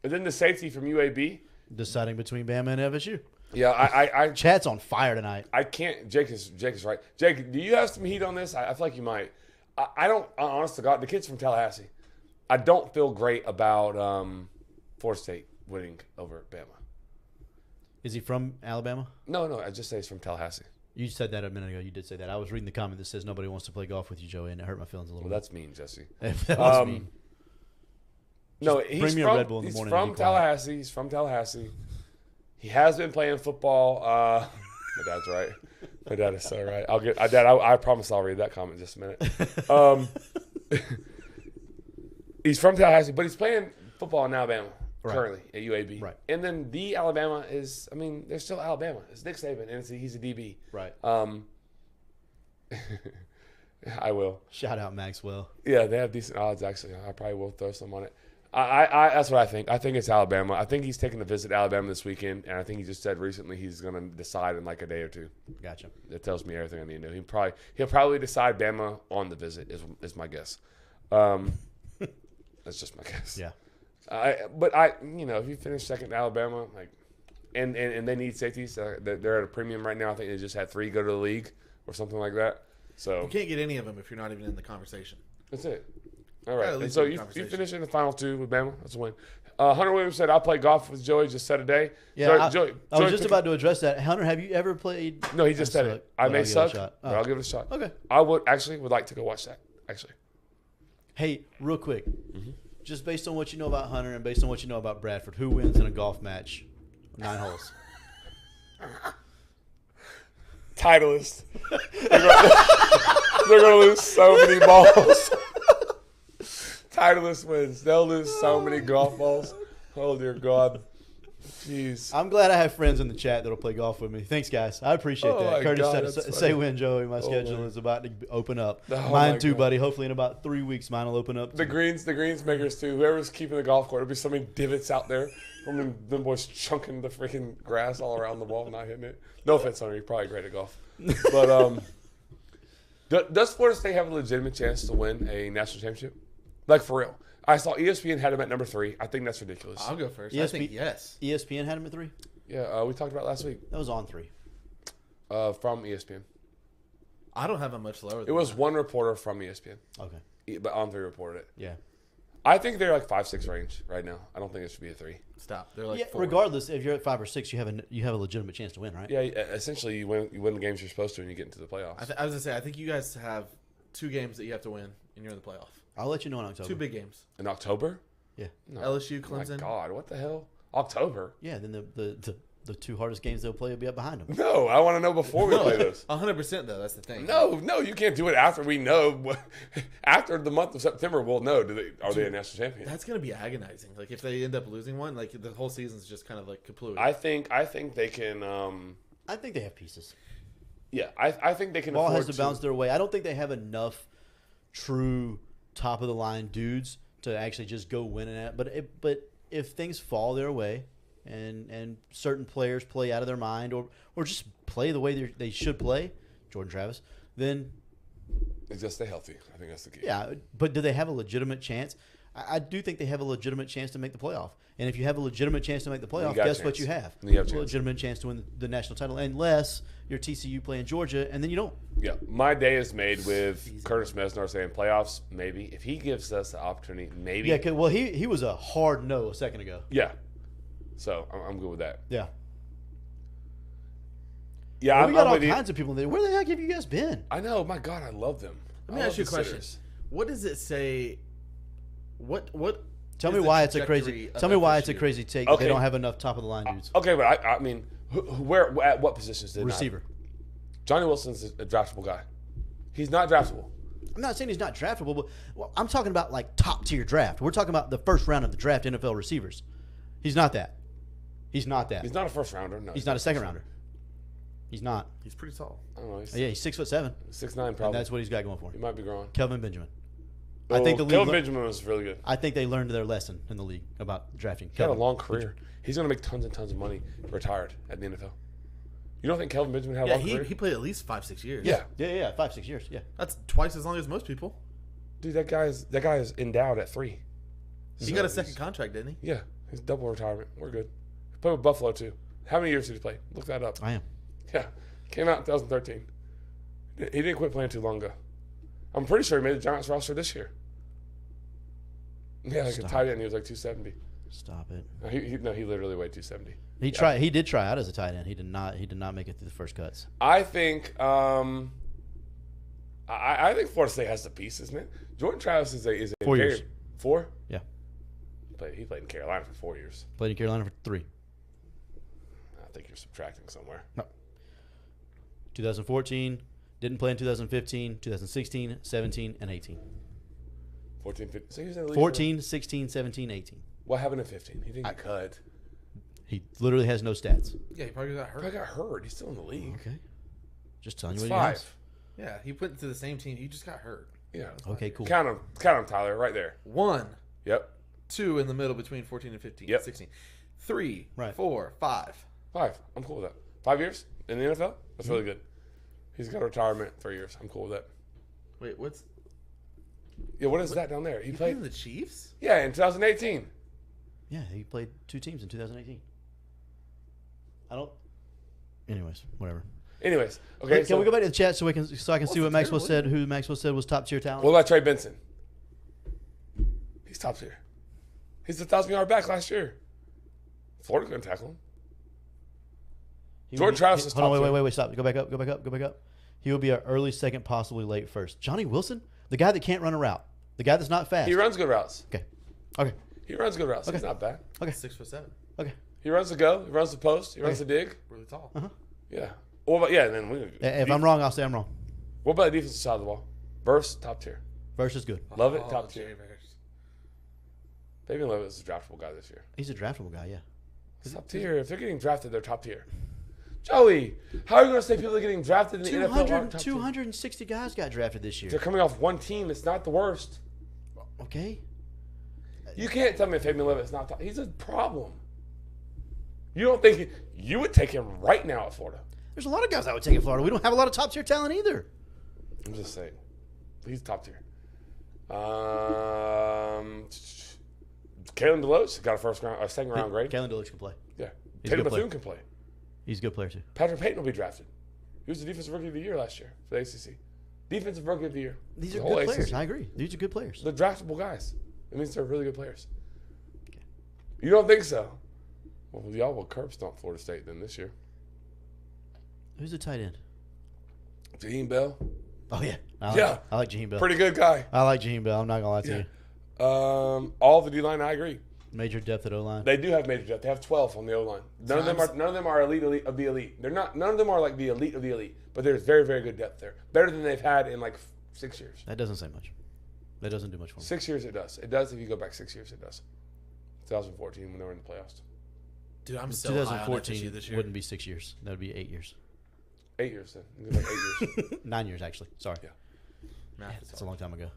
then the safety from UAB. Deciding between Bama and FSU. Yeah, I Chat's on fire tonight. I can't. Jake is right. Jake, do you have some heat on this? I feel like you might. I don't. Honest to God, the kid's from Tallahassee. I don't feel great about Florida State winning over Bama. Is he from Alabama? No. I just say he's from Tallahassee. You said that a minute ago. You did say that. I was reading the comment that says nobody wants to play golf with you, Joey, and it hurt my feelings a little Well, bit. that's mean, Jesse. That was mean. No, Just he's bring me a from, Red Bull in the he's morning from and be quiet. Tallahassee. He's from Tallahassee. He has been playing football. My dad's right. My dad is so right. I promise I'll read that comment in just a minute. He's from Tallahassee, but he's playing football in Alabama currently at UAB. Right. And then the Alabama is, they're still Alabama. It's Nick Saban, and he's a DB. Right. I will. Shout out Maxwell. Yeah, they have decent odds, actually. I probably will throw some on it. That's what I think. I think it's Alabama. I think he's taking a visit to Alabama this weekend, and I think he just said recently he's going to decide in like a day or two. Gotcha. That tells me everything I need to know. He'll probably decide Bama on the visit is my guess. That's just my guess. Yeah. If you finish second to Alabama, like, and they need safeties, they're at a premium right now. I think they just had 3 go to the league or something like that. So You can't get any of them if you're not even in the conversation. that's it. All right. at And least so in the you conversation. finish in the final 2 with Bama. That's a win. Hunter Williams said, "I'll play golf with Joey. Just said a day." Yeah, Joey, I was just about to address that. Hunter, have you ever played? No, he just said it. I may suck, but Oh. I'll give it a shot. Okay. I would like to go watch that. Actually, Hey, real quick, Mm-hmm. just based on what you know about Hunter and based on what you know about Bradford, who wins in a golf match? 9 holes. Titleist. They're gonna lose so many balls. Titleist wins. They'll lose so many golf balls. Oh dear God. Jeez. I'm glad I have friends in the chat that'll play golf with me. Thanks, guys. I appreciate Oh that. my Curtis God, said, that's say funny. when, Joey. My schedule man. is about to open up. Oh Mine my too, God. buddy. Hopefully in about 3 weeks, mine will open up. The greens makers too. Whoever's keeping the golf course, there'll be so many divots out there from them boys chunking the freaking grass all around the ball, not hitting it. No offense, Hunter, you're probably great at golf. But does Florida State have a legitimate chance to win a national championship? Like for real? I saw ESPN had them at number 3. I think that's ridiculous. I'll go first. I ESP think yes. ESPN had him at 3? Yeah, we talked about it last week That was on 3. from ESPN. I don't have them much lower. Than It was that. one reporter from ESPN, Okay. but On 3 reported it. Yeah. I think they're like 5-6 range right now. I don't think it should be a 3. Stop. They're like Yeah, 4. regardless, if you're at 5 or 6, you have a legitimate chance to win, right? Yeah, essentially you win the games you're supposed to and you get into the playoffs. I was gonna say I think you guys have 2 games that you have to win, and you're in the playoff. I'll let you know in October. 2 big games. In October? Yeah. No. LSU, Oh my Clemson. God, what the hell? October? Yeah, then the 2 hardest games they'll play will be up behind them. No, I want to know before we play those. 100% though. That's the thing. No, you can't do it after we know. After the month of September, we'll know. Are they a national champion? That's gonna be agonizing. Like if they end up losing one, like the whole season's just kind of like kaput. I think they can. I think they have pieces. Yeah, I think they can. Ball afford has to bounce their way. I don't think they have enough true top of the line dudes to actually just go win it. But if things fall their way, and certain players play out of their mind or just play the way they should play, Jordan Travis, then just stay healthy. I think that's the key. yeah. But do they have a legitimate chance? I do think they have a legitimate chance to make the playoff. And if you have a legitimate chance to make the playoff, got a guess what chance. you have? You have a a chance. legitimate chance to win the national title, unless you're TCU playing Georgia, and then you don't. Yeah, my day is made with Curtis Mesnar saying playoffs. Maybe if he gives us the opportunity, maybe. Yeah, well, he was a hard no a second ago. Yeah. So I'm good with that. Yeah. Yeah, Well, we got I'm all with you. kinds of people in there. Where the heck have you guys been? I know. My God, I love them. Let me I ask you a love the question. sitters. What does it say? What? Tell is me the why it's a trajectory crazy. of Tell me why it's a FSU? crazy take. Okay. They don't have enough top of the line dudes. Okay, but I mean, where at what positions did they not? Receiver. Johnny Wilson's a draftable guy. He's not draftable. I'm not saying he's not draftable, but I'm talking about like top tier draft. We're talking about the first round of the draft NFL receivers. He's not that. He's not that. He's not a first rounder. No, He's not a second rounder. He's not. He's pretty tall. I don't know. He's Yeah, he's 6'7", 6'9", and probably. that's what he's got going for He him. might be growing. Kelvin Benjamin. Oh, I think the league. Kelvin Benjamin was really good. I think they learned their lesson in the league about drafting. He had a Kelvin. long career. He's going to make tons and tons of money retired at the NFL. You don't think Kelvin Benjamin had a Yeah, long career? he played at least 5-6 years. Yeah. Yeah, 5-6 years. Yeah. That's twice as long as most people. Dude, that guy is endowed at 3. He got a second contract, didn't he? Yeah, he's double retirement. We're good. He played with Buffalo too. How many years did he play? Look that up. I am. Yeah, came out in 2013. He didn't quit playing too long ago. I'm pretty sure he made the Giants roster this year. Yeah, like Stop. a tight end. He was like 270. Stop it. No, he literally weighed 270. He did try out as a tight end. He did not make it through the first cuts. I think I think Florida State has the pieces, man. Jordan Travis is a 4 years. 4? Yeah. He played in Carolina for 4 years. Played in Carolina for 3. I think you're subtracting somewhere. 2014, didn't play in 2015, 2016, 17, and 18. 14, 15. So he was in the league 14, 16, 17, 18. What happened in 15? He didn't get cut. He literally has no stats. Yeah, he probably got hurt. Probably got hurt. He's still in the league. Okay. Just telling It's you what he has. 5. Yeah, he went to the same team. He just got hurt. Yeah. Okay, cool. Count him, Tyler, right there. 1. Yep. 2 in the middle between 14 and 15, Yep. 16. 3, Right. 4, 5. 5. I'm cool with that. 5 years in the NFL? That's really good. He's got a retirement 3 years. I'm cool with that. Wait, what's Yeah, what is that down there? He he played. playing the Chiefs? Yeah, in 2018. Yeah, he played 2 teams in 2018. I don't. Anyways, whatever. Anyways, okay. Can we go back to the chat so I can see what the Maxwell tier? said? Who Maxwell said was top tier talent? What about Trey Benson? He's top tier. He's a 1,000-yard back last year. Florida couldn't tackle him. Jordan Travis is top Hold on, tier. wait, stop. Go back up. He will be an early second, possibly late first. Johnny Wilson, the guy that can't run a route, the guy that's not fast. He runs good routes. Okay. He runs good routes. He's not bad. 6'7". Okay. He runs the go. He runs the post. He runs the dig. Really tall. Yeah. What about, yeah, and then If I'm wrong, I'll say I'm wrong. what about the defensive side of the ball? Verse, top tier. Verse is good. Love it, Oh, top tier. Fabian Love is a draftable guy this year. He's a draftable guy, yeah. He's top tier. If they're getting drafted, they're top tier. Joey, how are you going to say people are getting drafted in the NFL aren't top tier? 260 guys got drafted this They're year. coming off one team. It's not the worst. Okay. You can't tell me Fabian Love is not top. He's a problem. You don't think you would take him right now at Florida? There's a lot of guys I would take in Florida. We don't have a lot of top tier talent either. I'm just saying. He's top tier. Kalen DeLoach got a second round grade. Kalen DeLoach can play. Yeah. He's a Tatum good player. Bethune can play. He's a good player too. Patrick Payton will be drafted. He was the defensive rookie of the year last year for the ACC. Defensive rookie of the year. These The are whole good players. ACC. I agree. These are good players. They're draftable guys. It means they're really good players. You don't think so? Well, y'all will curb stomp Florida State then this year. Who's the tight end? Jaheim Bell. Oh yeah. Yeah. I like Jaheim Bell. Pretty good guy. I like Jaheim Bell. I'm not gonna lie to Yeah. you. All the D-line, I agree. Major depth at O-line. They do have major depth. They have 12 on the O-line. None of them are elite of the elite. They're not. None of them are like the elite of the elite. But there's very, very good depth there. Better than they've had in like 6 years. That doesn't say much. That doesn't do much for me. 6 years it does. It does if you go back 6 years. It does. 2014 when they were in the playoffs. Dude, I'm so high on FSU 2014 this year. wouldn't be 6 years. That would be 8 years. 8 years then. You go back 8 years. 9 years actually. Sorry. Yeah. Math is That's a long time ago.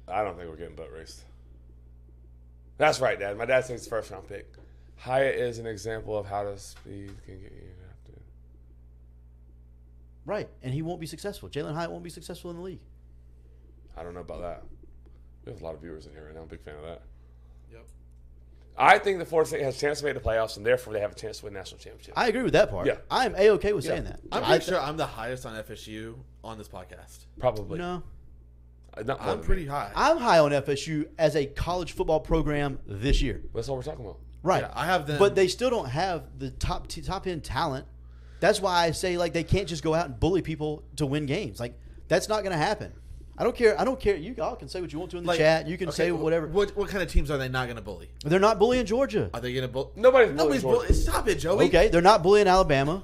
I don't think we're getting butt raced. That's right, Dad. My dad says it's first round pick. Hyatt is an example of how the speed can get you drafted. Right, and he won't be successful. Jalen Hyatt won't be successful in the league. I don't know about that. We have a lot of viewers in here right now. I'm a big fan of that. Yep. I think the Florida State has a chance to make the playoffs, and therefore they have a chance to win national championship. I agree with that part. Yeah. I'm A-okay with saying that. I'm pretty sure I'm the highest on FSU on this podcast. Probably. No. Not more I'm than pretty me. high. I'm high on FSU as a college football program this year. That's what we're talking about. Right. Yeah, I have them. But they still don't have the top end talent. That's why I say like they can't just go out and bully people to win games. Like that's not going to happen. I don't care. You all can say what you want to in the chat. You can say whatever. What kind of teams are they not going to bully? They're not bullying Georgia. Are they going to bully? Nobody's bullying. Stop it, Joey. Okay, they're not bullying Alabama.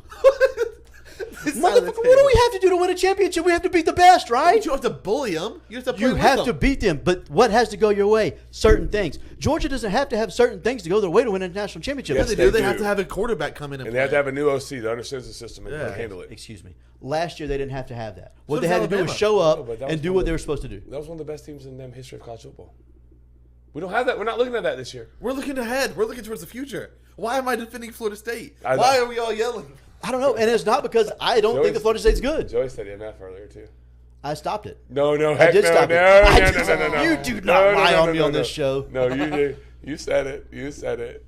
This side of the Motherfucker, what do table. we have to do to win a championship? We have to beat the best, right? You don't have to bully them. You have to play You with have them. to beat them, but what has to go your way? Certain things. Georgia doesn't have to have certain things to go their way to win a national championship. Yes, They they do. They do. have to have a quarterback come in And they have to have a new OC that understands the system and can handle it. Excuse me. Last year they didn't have to have that. What So they does had to do was Alabama. show up No, but that was and do one what of they the- were supposed to do. That was one of the best teams in the history of college football. We don't have that. We're not looking at that this year. We're looking ahead. We're looking towards the future. Why am I defending Florida State? I know. Why are we all yelling? I don't know, and it's not because I don't think the Florida State's good. Joey said MF earlier too. I stopped it. No, I heck did no, stop no, it. no, I no, did- no, no, no. You do not lie on me on this show. No, you did. You said it. You said it.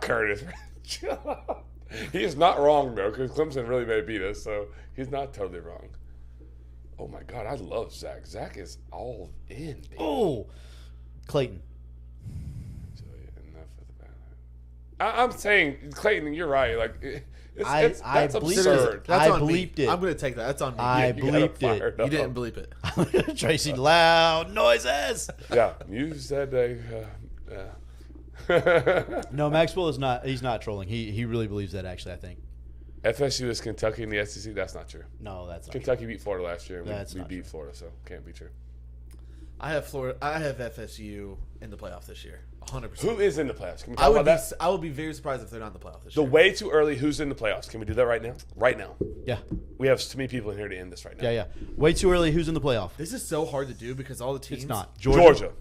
Curtis. He is not wrong though, because Clemson really may beat us, so he's not totally wrong. Oh my God, I love Zach. Zach is all in. Baby. Oh, Clayton. Enough of the bad. I'm saying, Clayton, you're right. Like, that's I absurd. I on bleeped me. it. I'm going to take that. That's on me. I You got bleeped it. fired You up. didn't bleep it. Tracy, loud noises. Yeah, you said No, Maxwell is not. He's not trolling. He really believes that. Actually, I think. FSU is Kentucky in the SEC. That's not true. No, that's not. Kentucky beat Florida last year, and That's we not beat true. Florida, so can't be true. I have Florida. I have FSU in the playoff this year. 100%. Who is in the playoffs? Can we I talk would about be. that? I would be very surprised if they're not in the playoff this The year. way too early. Who's in the playoffs? Can we do that right now? Right now. Yeah. We have too many people in here to end this right now. Yeah. Way too early. Who's in the playoff? This is so hard to do because all the teams. It's not. Georgia.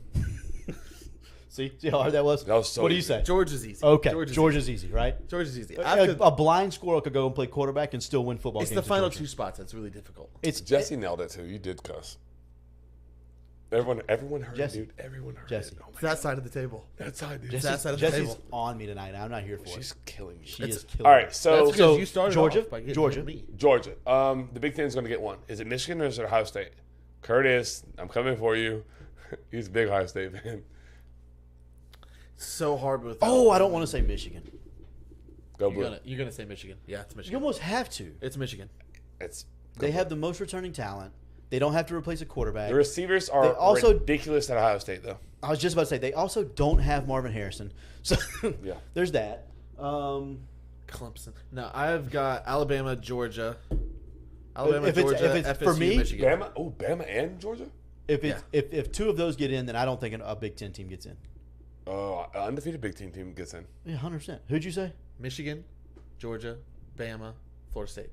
See how hard that was? That was so What do you easy. say? Georgia's easy. Okay. Georgia's Georgia's easy, right? Georgia's easy. A blind squirrel could go and play quarterback and still win football It's games. the final in Georgia. 2 spots that's really difficult. It's Jesse nailed it too. You did cuss. Everyone heard Jesse. it, dude. Everyone heard Jesse. it. Oh my It's that side of the table. God. That side, dude. that side of the Jesse's table. on me tonight. I'm not here for She's it. killing me. She is killing All me. right, so That's because So, you started Georgia? off by getting Georgia? me. Georgia. The Big Ten's going to get one. Is it Michigan or is it Ohio State? Curtis, I'm coming for you. He's a big Ohio State fan. So hard with. Oh, I don't want to say Michigan. Go blue. You're gonna say Michigan. Yeah, it's You Michigan. almost have to. It's Michigan. It's They have the most returning talent. They don't have to replace a quarterback. the receivers They are also- ridiculous at Ohio State though. I was just about to say they also don't have Marvin Harrison. So Yeah. there's that. Clemson. No, I've got Alabama, Georgia. Alabama, If it's- Georgia, if it's- FSU, for me, Michigan. Bama. Oh, Bama and Georgia. If 2 of those get in, then I don't think a Big Ten team gets in. Oh, undefeated Big Ten team gets in. Yeah, 100%. Who'd you say? Michigan, Georgia, Bama, Florida State.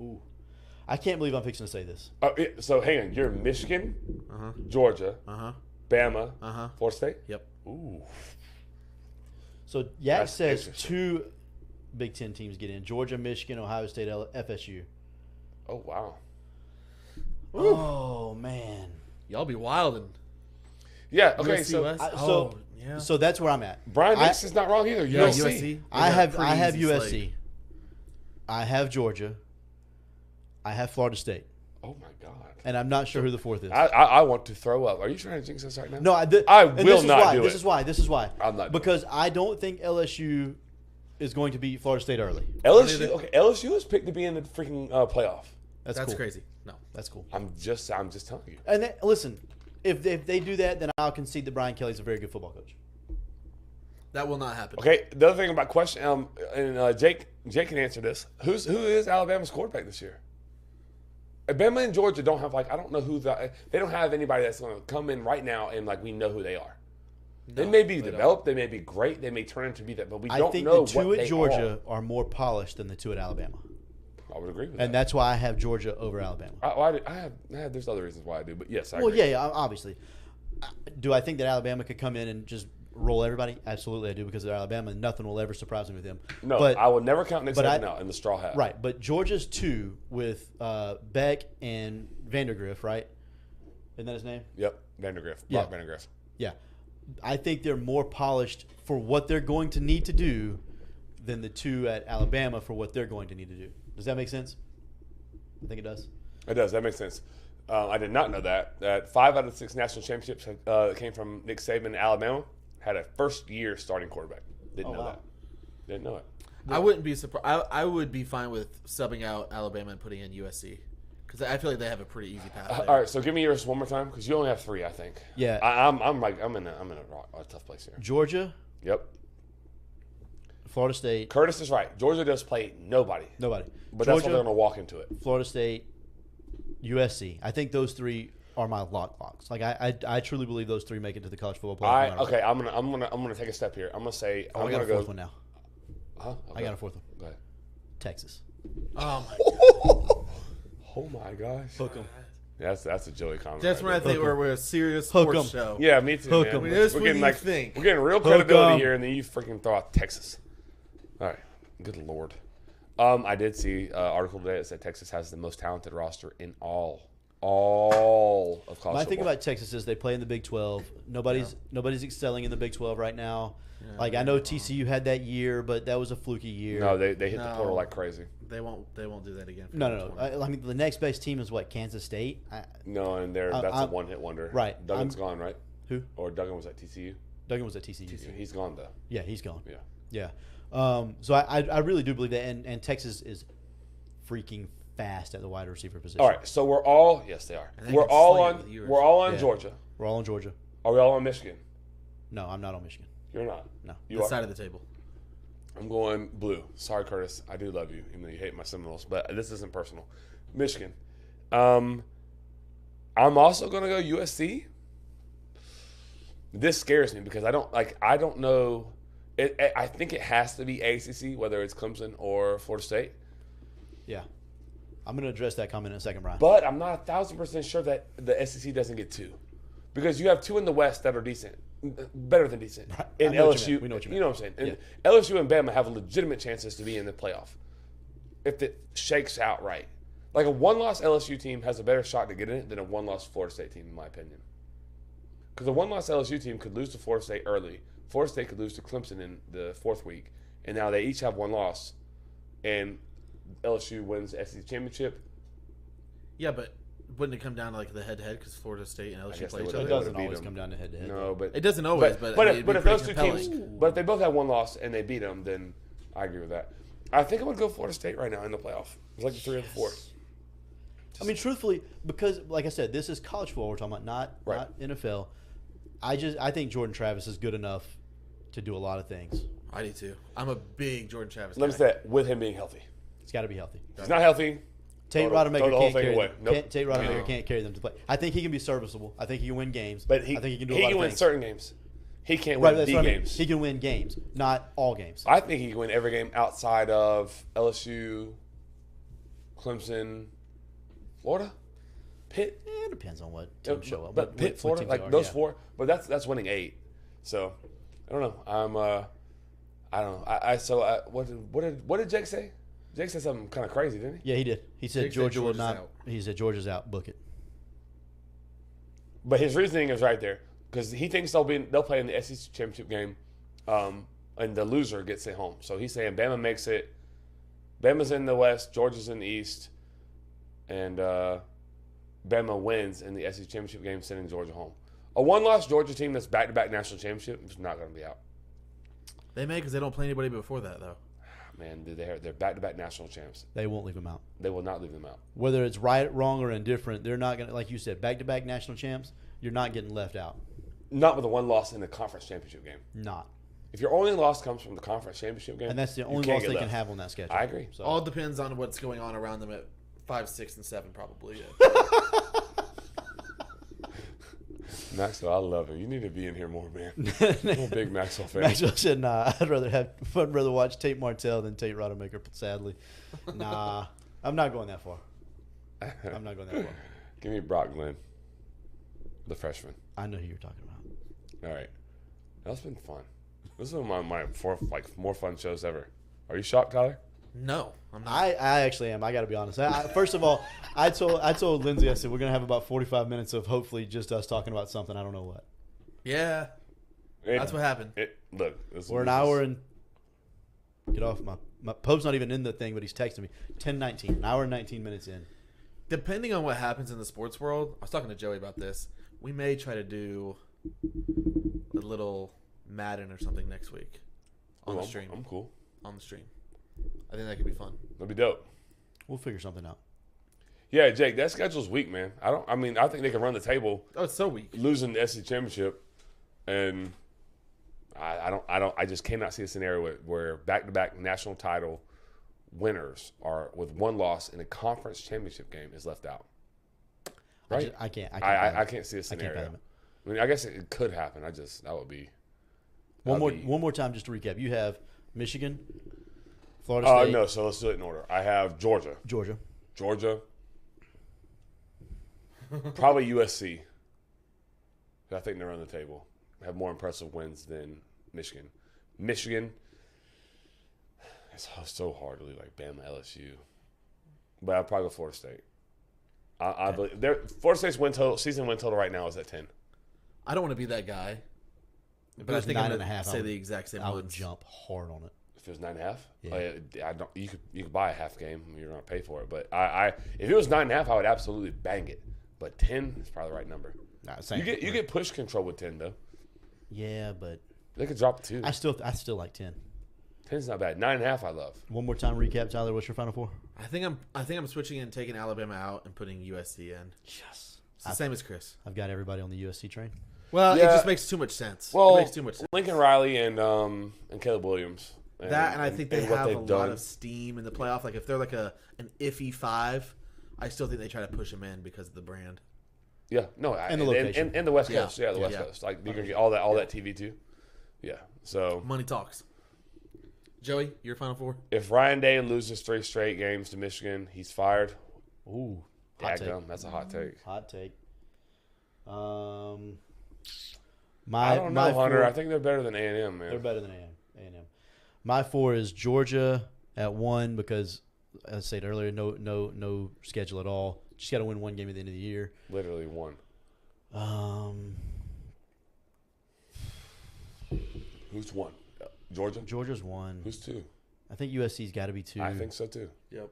Ooh, I can't believe I'm fixing to say this. Oh, yeah, so hang on. You're Michigan, Uh-huh. Georgia, Uh-huh. Bama, Uh-huh. Florida State. Yep. Ooh. So Yak That's says interesting. 2 Big Ten teams get in: Georgia, Michigan, Ohio State, FSU. Oh wow. Oh man. Y'all be wildin'. Yeah. Okay. USC So West? So yeah. so that's where I'm at. Brian I- Nix is not wrong either. Yeah, USC. USC. I They got a have pretty easy USC. slate. I have Georgia. I have Florida State, Oh my God. and I'm not sure who the 4th is. I want to throw up. Are you trying to jinx us right now? No, I and will this is not why, do This it. is why. This is why. I'm not doing because I don't think LSU is going to beat Florida State early. LSU. Okay. LSU is picked to be in the freaking playoff. That's That's cool. crazy. No. That's cool. I'm just telling you. And then, listen, if they do that, then I'll concede that Brian Kelly's a very good football coach. That will not happen. Okay. The other thing about question, and Jake can answer this. Who is Alabama's quarterback this year? Bama and Georgia don't have I don't know who they don't have anybody that's going to come in right now and we know who they are. They may be developed, they may be great, they may turn into be that, but we I think think know the 2 what at they Georgia are more polished than the 2 at Alabama. I would agree with And that. that's why I have Georgia over Alabama. There's other reasons why I do, but yes, I Well, agree. yeah, obviously. Do I think that Alabama could come in and just roll everybody? Absolutely, I do, because they're Alabama, and nothing will ever surprise me with them. No, but, I will never count Nick but Saban out in the straw hat. right. But Georgia's 2 with Beck and Vandergriff, right? Isn't that his name? Yep, Vandergriff. Yeah. Brock Vandergriff. Yeah. I think they're more polished for what they're going to need to do than the 2 at Alabama for what they're going to need to do. Does that make sense? I think it does. It does. That makes sense. I did not know that 5 out of 6 national championships came from Nick Saban in Alabama. Had a first-year starting quarterback. Didn't know wow. that. Didn't know it. I wouldn't be surprised. I would be fine with subbing out Alabama and putting in USC because I feel like they have a pretty easy path. There. All right, so give me yours one more time because you only have 3, I think. Yeah. I'm in a tough place here. Georgia, Yep. Florida State, Curtis is right. Georgia does play nobody, nobody. but that's Georgia, why they're going to walk into it. Florida State, USC. I think those 3 are my locks. I truly believe those 3 make it to the college football playoff. no matter Okay. I'm gonna take a step here. I'm gonna say what. I'm I got gonna a 4th go. one now. Huh? I got a 4th one. Go ahead. Texas. Oh my! Oh my gosh. Hook 'em. That's a Joey comment. That's right when I there. think we're a serious Hook 'em. sports show. Yeah, me too. Hook man. 'em. We're That's what getting you think. we're getting real 'em. credibility here, and then you freaking throw out Texas. All right, good lord. I did see an article today that said Texas has the most talented roster in all of college My thing football. about Texas is they play in the Big 12. Nobody's excelling in the Big 12 right now. I know TCU had that year, but that was a fluky year. No, they hit the No. portal like crazy. They won't do that again. for No. 2020. I mean, the next best team is what, Kansas State? No, and that's a I'm- one-hit wonder. right. Duggan's gone, right? Who? Or Duggan was at TCU. Duggan was at TCU. He's gone though. Yeah, he's gone. Yeah. Yeah. So I really do believe that, and Texas is freaking fast at the wide receiver position. All right, so we're all yes they are. And they We're can all sling it on with yours. we're all on Yeah. Georgia. We're all in Georgia. Are we all on Michigan? No, I'm not on Michigan. You're not. No. You The are. side of the table. I'm going blue. Sorry, Curtis. I do love you, even though you hate my Seminoles, but this isn't personal. Michigan. I'm also going to go USC. this scares me because I don't know. I think it has to be ACC, whether it's Clemson or Florida State. Yeah. I'm going to address that comment in a second, Brian. But I'm not 1,000% sure that the SEC doesn't get 2. Because you have 2 in the West that are decent. Better than decent. In LSU. We know what you know what I'm saying. And LSU and Bama have legitimate chances to be in the playoff. If it shakes out right. Like a 1-loss LSU team has a better shot to get in it than a 1-loss Florida State team, in my opinion. Because a 1-loss LSU team could lose to Florida State early. Florida State could lose to Clemson in the 4th week. And now they each have 1 loss. And LSU wins the SEC championship. Yeah, but wouldn't it come down to like the head-to-head because Florida State and LSU play each It other? doesn't always come down to head-to-head. No, but It doesn't always, but I mean, if those 2 teams, but if they both have 1 loss and they beat them, then I agree with that. I think I'm gonna go Florida State right now in the playoff. It's like the 3 or the 4. I mean, truthfully, because like I said, this is college football we're talking about, not NFL. I think Jordan Travis is good enough to do a lot of things. I do too. I'm a big Jordan Travis Let me guy. say that with him being healthy. He's got to be healthy. If he's not healthy. Tate throw the Rodemaker whole can't thing carry away. them. Nope. Tate Rodemaker can't carry them to play. I think he can be serviceable. I think he can win games. But I think he can do a he lot can of win things. certain games. He can't Right, win that's the what I mean. games. He can win games, not all games. I think he can win every game outside of LSU, Clemson, Florida, Pitt. It depends on what team show up. But Pitt, what Florida, teams like are, those yeah. 4. But that's winning 8. So I don't know. I don't know. What did Jake say? Jake said something kind of crazy, didn't he? Yeah, he did. He said Jake said Georgia will Georgia's not. out. He said Georgia's out. Book it. But his reasoning is right there because he thinks they'll play in the SEC championship game, and the loser gets sent home. So he's saying Bama makes it. Bama's in the West, Georgia's in the East, and Bama wins in the SEC championship game, sending Georgia home. A 1-loss Georgia team that's back-to-back national championship is not going to be out. They may because they don't play anybody before that though. Man, they're back-to-back national champs. They won't leave him out. They will not leave them out. Whether it's right, wrong, or indifferent, they're not going to, like you said, back-to-back national champs, you're not getting left out. Not with a 1 loss in the conference championship game. Not. If your only loss comes from the conference championship game, And that's the you only can't loss get they left. can have on that schedule. I agree. So. All depends on what's going on around them at 5, 6, and 7 probably. Yeah. Maxwell, I love him. You need to be in here more, man. I'm a big Maxwell fan. Maxwell said, "Nah, I'd rather watch Tate Martell than Tate Rodemaker." Sadly, nah, I'm not going that far. I'm not going that far. Give me Brock Glenn, the freshman. I know who you're talking about. All right, that's been fun. This is one of my 4 more fun shows ever. Are you shocked, Tyler? No, I'm not. I actually am. I got to be honest. First of all, I told Lindsay, I said we're gonna have about 45 minutes of hopefully just us talking about something. I don't know what. Yeah, that's what happened. Look, We're an hour and get off my Pope's not even in the thing, but he's texting me 10:19, an hour and 19 minutes in. Depending on what happens in the sports world, I was talking to Joey about this. We may try to do a little Madden or something next week on the stream. I'm cool. On the stream, I think that could be fun. That'd be dope. We'll figure something out. Yeah, Jake, that schedule's weak, man. I think they can run the table, Oh, it's so weak. losing the SEC championship, and I just cannot see a scenario where back-to-back national title winners are with 1 loss in a conference championship game is left out. Right? I can't. I can't see a I can't scenario. fathom it. I mean, I guess it could happen. That would be One more time, just to recap. You have Michigan, Florida State. No, so let's do it in order. I have Georgia, probably USC. I think they're on the table. Have more impressive wins than Michigan. It's so hard to leave like Bama, LSU, but I'd probably go Florida State. I believe Florida State's season win total right now is at 10. I don't want to be that guy, If but it I was think I'm 9.5, going to say the exact same I would ones. jump hard on it. If it was 9.5, Yeah. I don't. You could buy a half game. You're gonna pay for it. But if it was 9.5, I would absolutely bang it. But 10 is probably the right number. Nah, same. You get push control with 10 though. Yeah, but They could drop to 2. I still like 10. 10's not bad. 9.5 I love. One more time recap, Tyler. What's your final 4? I think I'm switching and taking Alabama out and putting USC in. Yes. It's the same as Chris. I've got everybody on the USC train. Well, Yeah. it just makes too much sense. Well, it makes too much sense. Lincoln Riley and Caleb Williams. And I think they what have they've a lot done. of steam in the playoff. Like if they're like an iffy 5, I still think they try to push them in because of the brand. Yeah, no, And the location. and the West Coast. Yeah. Yeah, the West Yeah. Coast. Like you're gonna get all that TV too. Yeah. So Money talks. Joey, your Final Four? if Ryan Day loses 3 straight games to Michigan, he's fired. Ooh, hot take. Dadgum, that's a hot take. Hot take. I don't know, Hunter. I think they're better than A&M, man. They're better than A&M. My 4 is Georgia at 1 because, as I said earlier, no schedule at all. Just got to win one game at the end of the year. Literally one. Who's one? Georgia? Georgia's 1. Who's 2? I think USC's got to be 2. I think so too. Yep.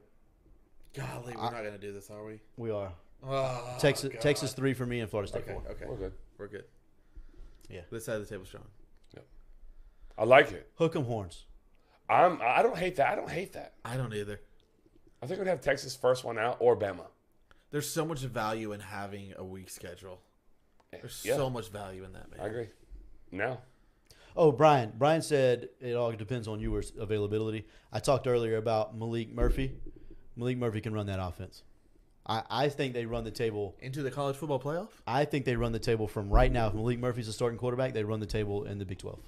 Golly, we're not going to do this, are we? We are. Oh, Texas 3 for me and Florida State 4. Okay. We're good. Yeah. This side of the table strong. Yep. I like it. Hook 'em horns. I don't hate that. I don't either. I think we'd have Texas first one out or Bama. There's so much value in having a weak schedule. There's so much value in that, man. I agree. Now. Oh, Brian. Brian said it all depends on your availability. I talked earlier about Malik Murphy. Malik Murphy can run that offense. I think they run the table. Into the college football playoff? I think they run the table from right now. If Malik Murphy's a starting quarterback, they run the table in the Big 12.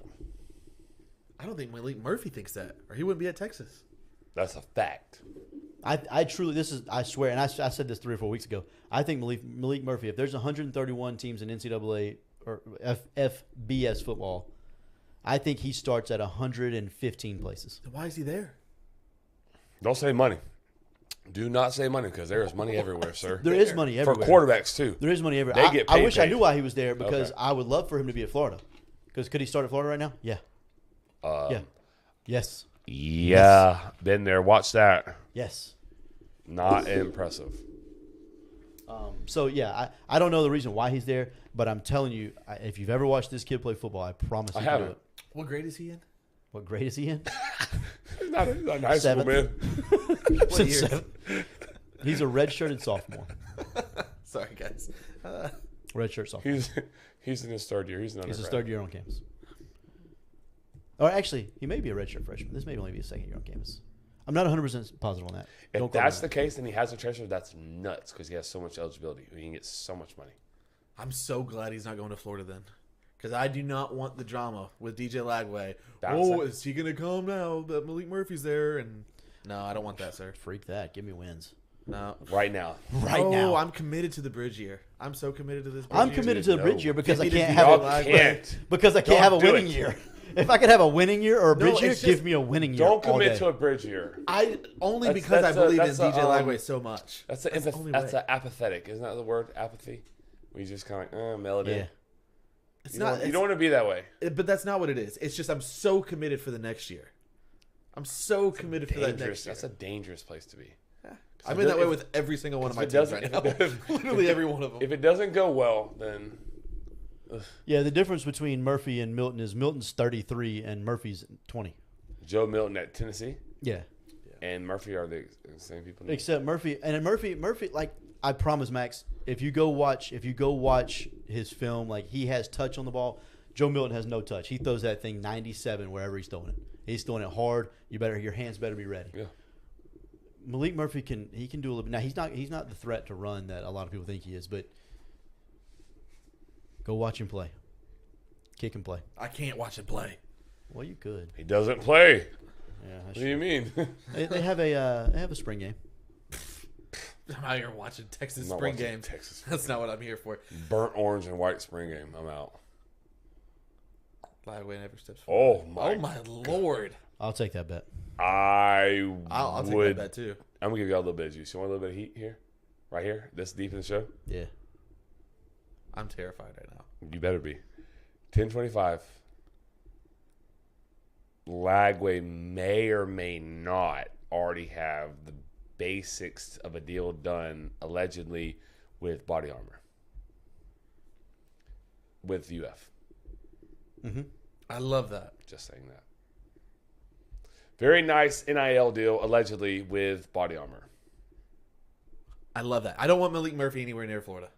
I don't think Malik Murphy thinks that, or he wouldn't be at Texas. That's a fact. I truly, I swear, and I said this 3 or 4 weeks ago. I think Malik Murphy, if there's 131 teams in NCAA or FBS football, I think he starts at 115 places. Then why is he there? Don't say money. Do not say money because there is money everywhere, sir. There is money everywhere. For quarterbacks, too. There is money everywhere. They get I paid, wish I knew why he was there because Okay. I would love for him to be at Florida. Because could he start at Florida right now? Yeah. Yeah. Yes. Yeah. Been there. Watch that. Yes. Not impressive. So, yeah, I don't know the reason why he's there, but I'm telling you, if you've ever watched this kid play football, I promise you can do haven't. it. What grade is he in? What grade is he in? He's not a high school, Seventh. man. What year? Seventh. He's a redshirted sophomore. Sorry, guys. Redshirt sophomore. He's in his 3rd year. He's an He's his undergrad. 3rd year on campus. Or actually, he may be a redshirt freshman. This may only be his 2nd year on campus. I'm not 100% positive on that. If Don't quote that's me the case, then he has a transfer. That's nuts because he has so much eligibility. He can get so much money. I'm so glad he's not going to Florida then. Because I do not want the drama with DJ Lagway. Bouncing. Oh, is he going to come now that Malik Murphy's there? And no, I don't want that, sir. on. Freak that. Give me wins. No. Right now. Right now. I'm committed to the bridge year. I'm so committed to this bridge I'm year. committed to the no. bridge year because I Give me the can't D- have Y'all a can't. because I can't Don't have a do winning it. year. If I could have a winning year or a bridge No, year, it's give just- me a winning year. Don't all commit day. to a bridge year. Only That's- because I that's believe in that's DJ Lagway so much. That's the only that's way. apathetic. Isn't that the word? Apathy? Where you just kind of mail it Yeah. in. It's You not. don't want to be that way. But that's not what it is. It's just I'm so committed for the next year. I'm so committed for that Dangerous. next year. That's a dangerous place to be. I'm in that way with every single one of my teams right now. Literally every one of them. If it doesn't go well, then Yeah, the difference between Murphy and Milton is Milton's 33 and Murphy's 20. Joe Milton at Tennessee Yeah. and Murphy are the same people. Except Murphy like I promise Max, if you go watch his film, like he has touch on the ball. Joe Milton has no touch. He throws that thing 97 wherever he's throwing it. He's throwing it hard. Your hands better be ready. Yeah. Malik Murphy can do a little bit. Now he's not the threat to run that a lot of people think he is, but go watch him play. Kick and play. I can't watch it play. Well, you could. He doesn't play. Yeah. What do you mean? They have a spring game. I'm out here watching Texas I'm not spring watching game. Texas. That's not what I'm here for. Burnt orange and white spring game. I'm out. Lagway never steps forward. Oh my Lord. I'll take that bet. I'll take would. that bet too. I'm gonna give y'all a little bit of juice. You want a little bit of heat here, right here, this deep in the show. Yeah. I'm terrified right now. You better be. 10:25. Lagway may or may not already have the basics of a deal done, allegedly, with Body Armor. With UF. Mm-hmm. I love that. Just saying that. Very nice NIL deal, allegedly, with Body Armor. I love that. I don't want Malik Murphy anywhere near Florida.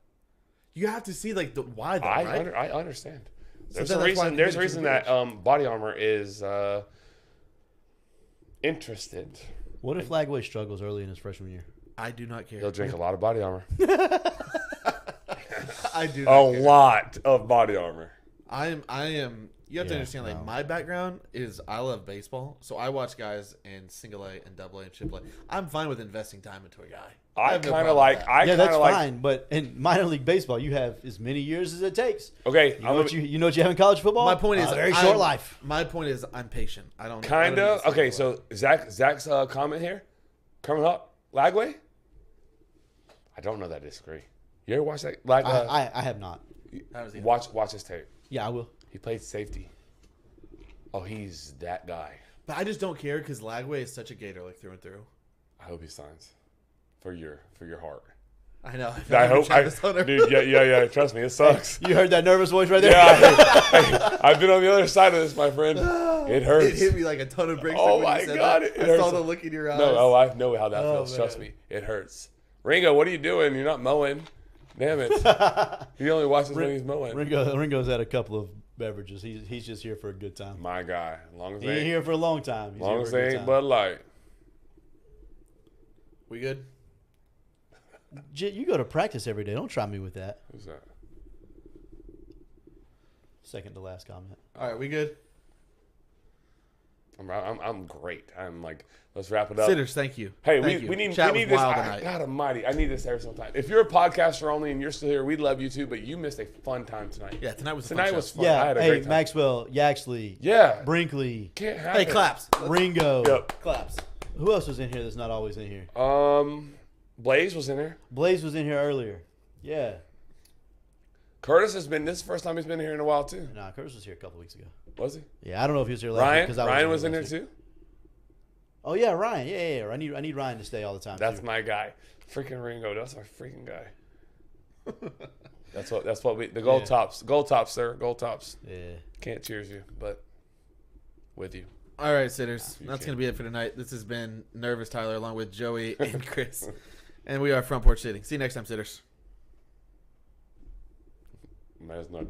You have to see like the why though, right? I understand. There's then a that's why reason. I'm There's a committed to reason the that Body Armor is interested. What if Lagway struggles early in his freshman year? I do not care. He'll drink a lot of Body Armor. I do. A not care. lot of body armor. I am. You have to Yeah, understand, like, no. my background is I love baseball, so I watch guys in single A and double A and triple A. I'm fine with investing time into a guy. I have no kind problem of with like. that. I Yeah, kind that's of like. fine. But in minor league baseball, you have as many years as it takes. Okay, You know what you know what you have in college football? My point is, a very I'm- short life. My point is, I'm patient. I don't kind I don't of. need to Okay, single so Zach's comment here, coming up, Lagway. I don't know that. I disagree. You ever watch that? Like, I have not. A. How does he- watch his tape. Yeah, I will. He played safety. Oh, he's that guy. But I just don't care because Lagway is such a gator, like, through and through. I hope he signs for your heart. I know. I hope. Dude, yeah. Trust me, it sucks. You heard that nervous voice right there? Yeah, I've been on the other side of this, my friend. It hurts. It hit me like a ton of bricks. Oh when my you said God, that. it I hurts. saw the look in your eyes. No, I know how that feels. man. Trust me, it hurts. Ringo, what are you doing? You're not mowing. Damn it. He only watches when he's mowing. Ringo's had a couple of beverages. He's just here for a good time. My guy. As long as He they ain't ain't, here for a long time. He's long here as for a they good ain't time. Bud Light. We good? Jit, you go to practice every day. Don't try me with that. Who's that? Second to last comment. All right, we good? I'm great. I'm like, let's wrap it up. Sitters, thank you. Hey, Thank you. we need Chat this. was wild tonight. God almighty, I need this every single time. If you're a podcaster only and you're still here, we love you too, but you missed a fun time tonight. Yeah, tonight was a fun Tonight show. was fun. I Yeah. had a Hey, great time. Maxwell, Yaxley, Yeah. Brinkley, Can't have Hey, it. claps. Ringo. Yep. Claps. Who else was in here that's not always in here? Blaze was in there. Blaze was in here earlier. Yeah. Curtis has been. This is the first time he's been here in a while too. Nah, Curtis was here a couple weeks ago. Was he? Yeah, I don't know if he was here last week Ryan. Ryan was in there last week. too. Oh yeah, Ryan. Yeah. I need Ryan to stay all the time. That's too. my guy. Freaking Ringo. That's my freaking guy. That's what we. The gold Yeah. tops. Gold tops, sir. Gold tops. Yeah. Can't cheers you, but with you. All right, sitters. you That's can. going to be it for tonight. This has been Nervous Tyler along with Joey and Chris. And we are Front Porch Sitting. See you next time, sitters. Might as well.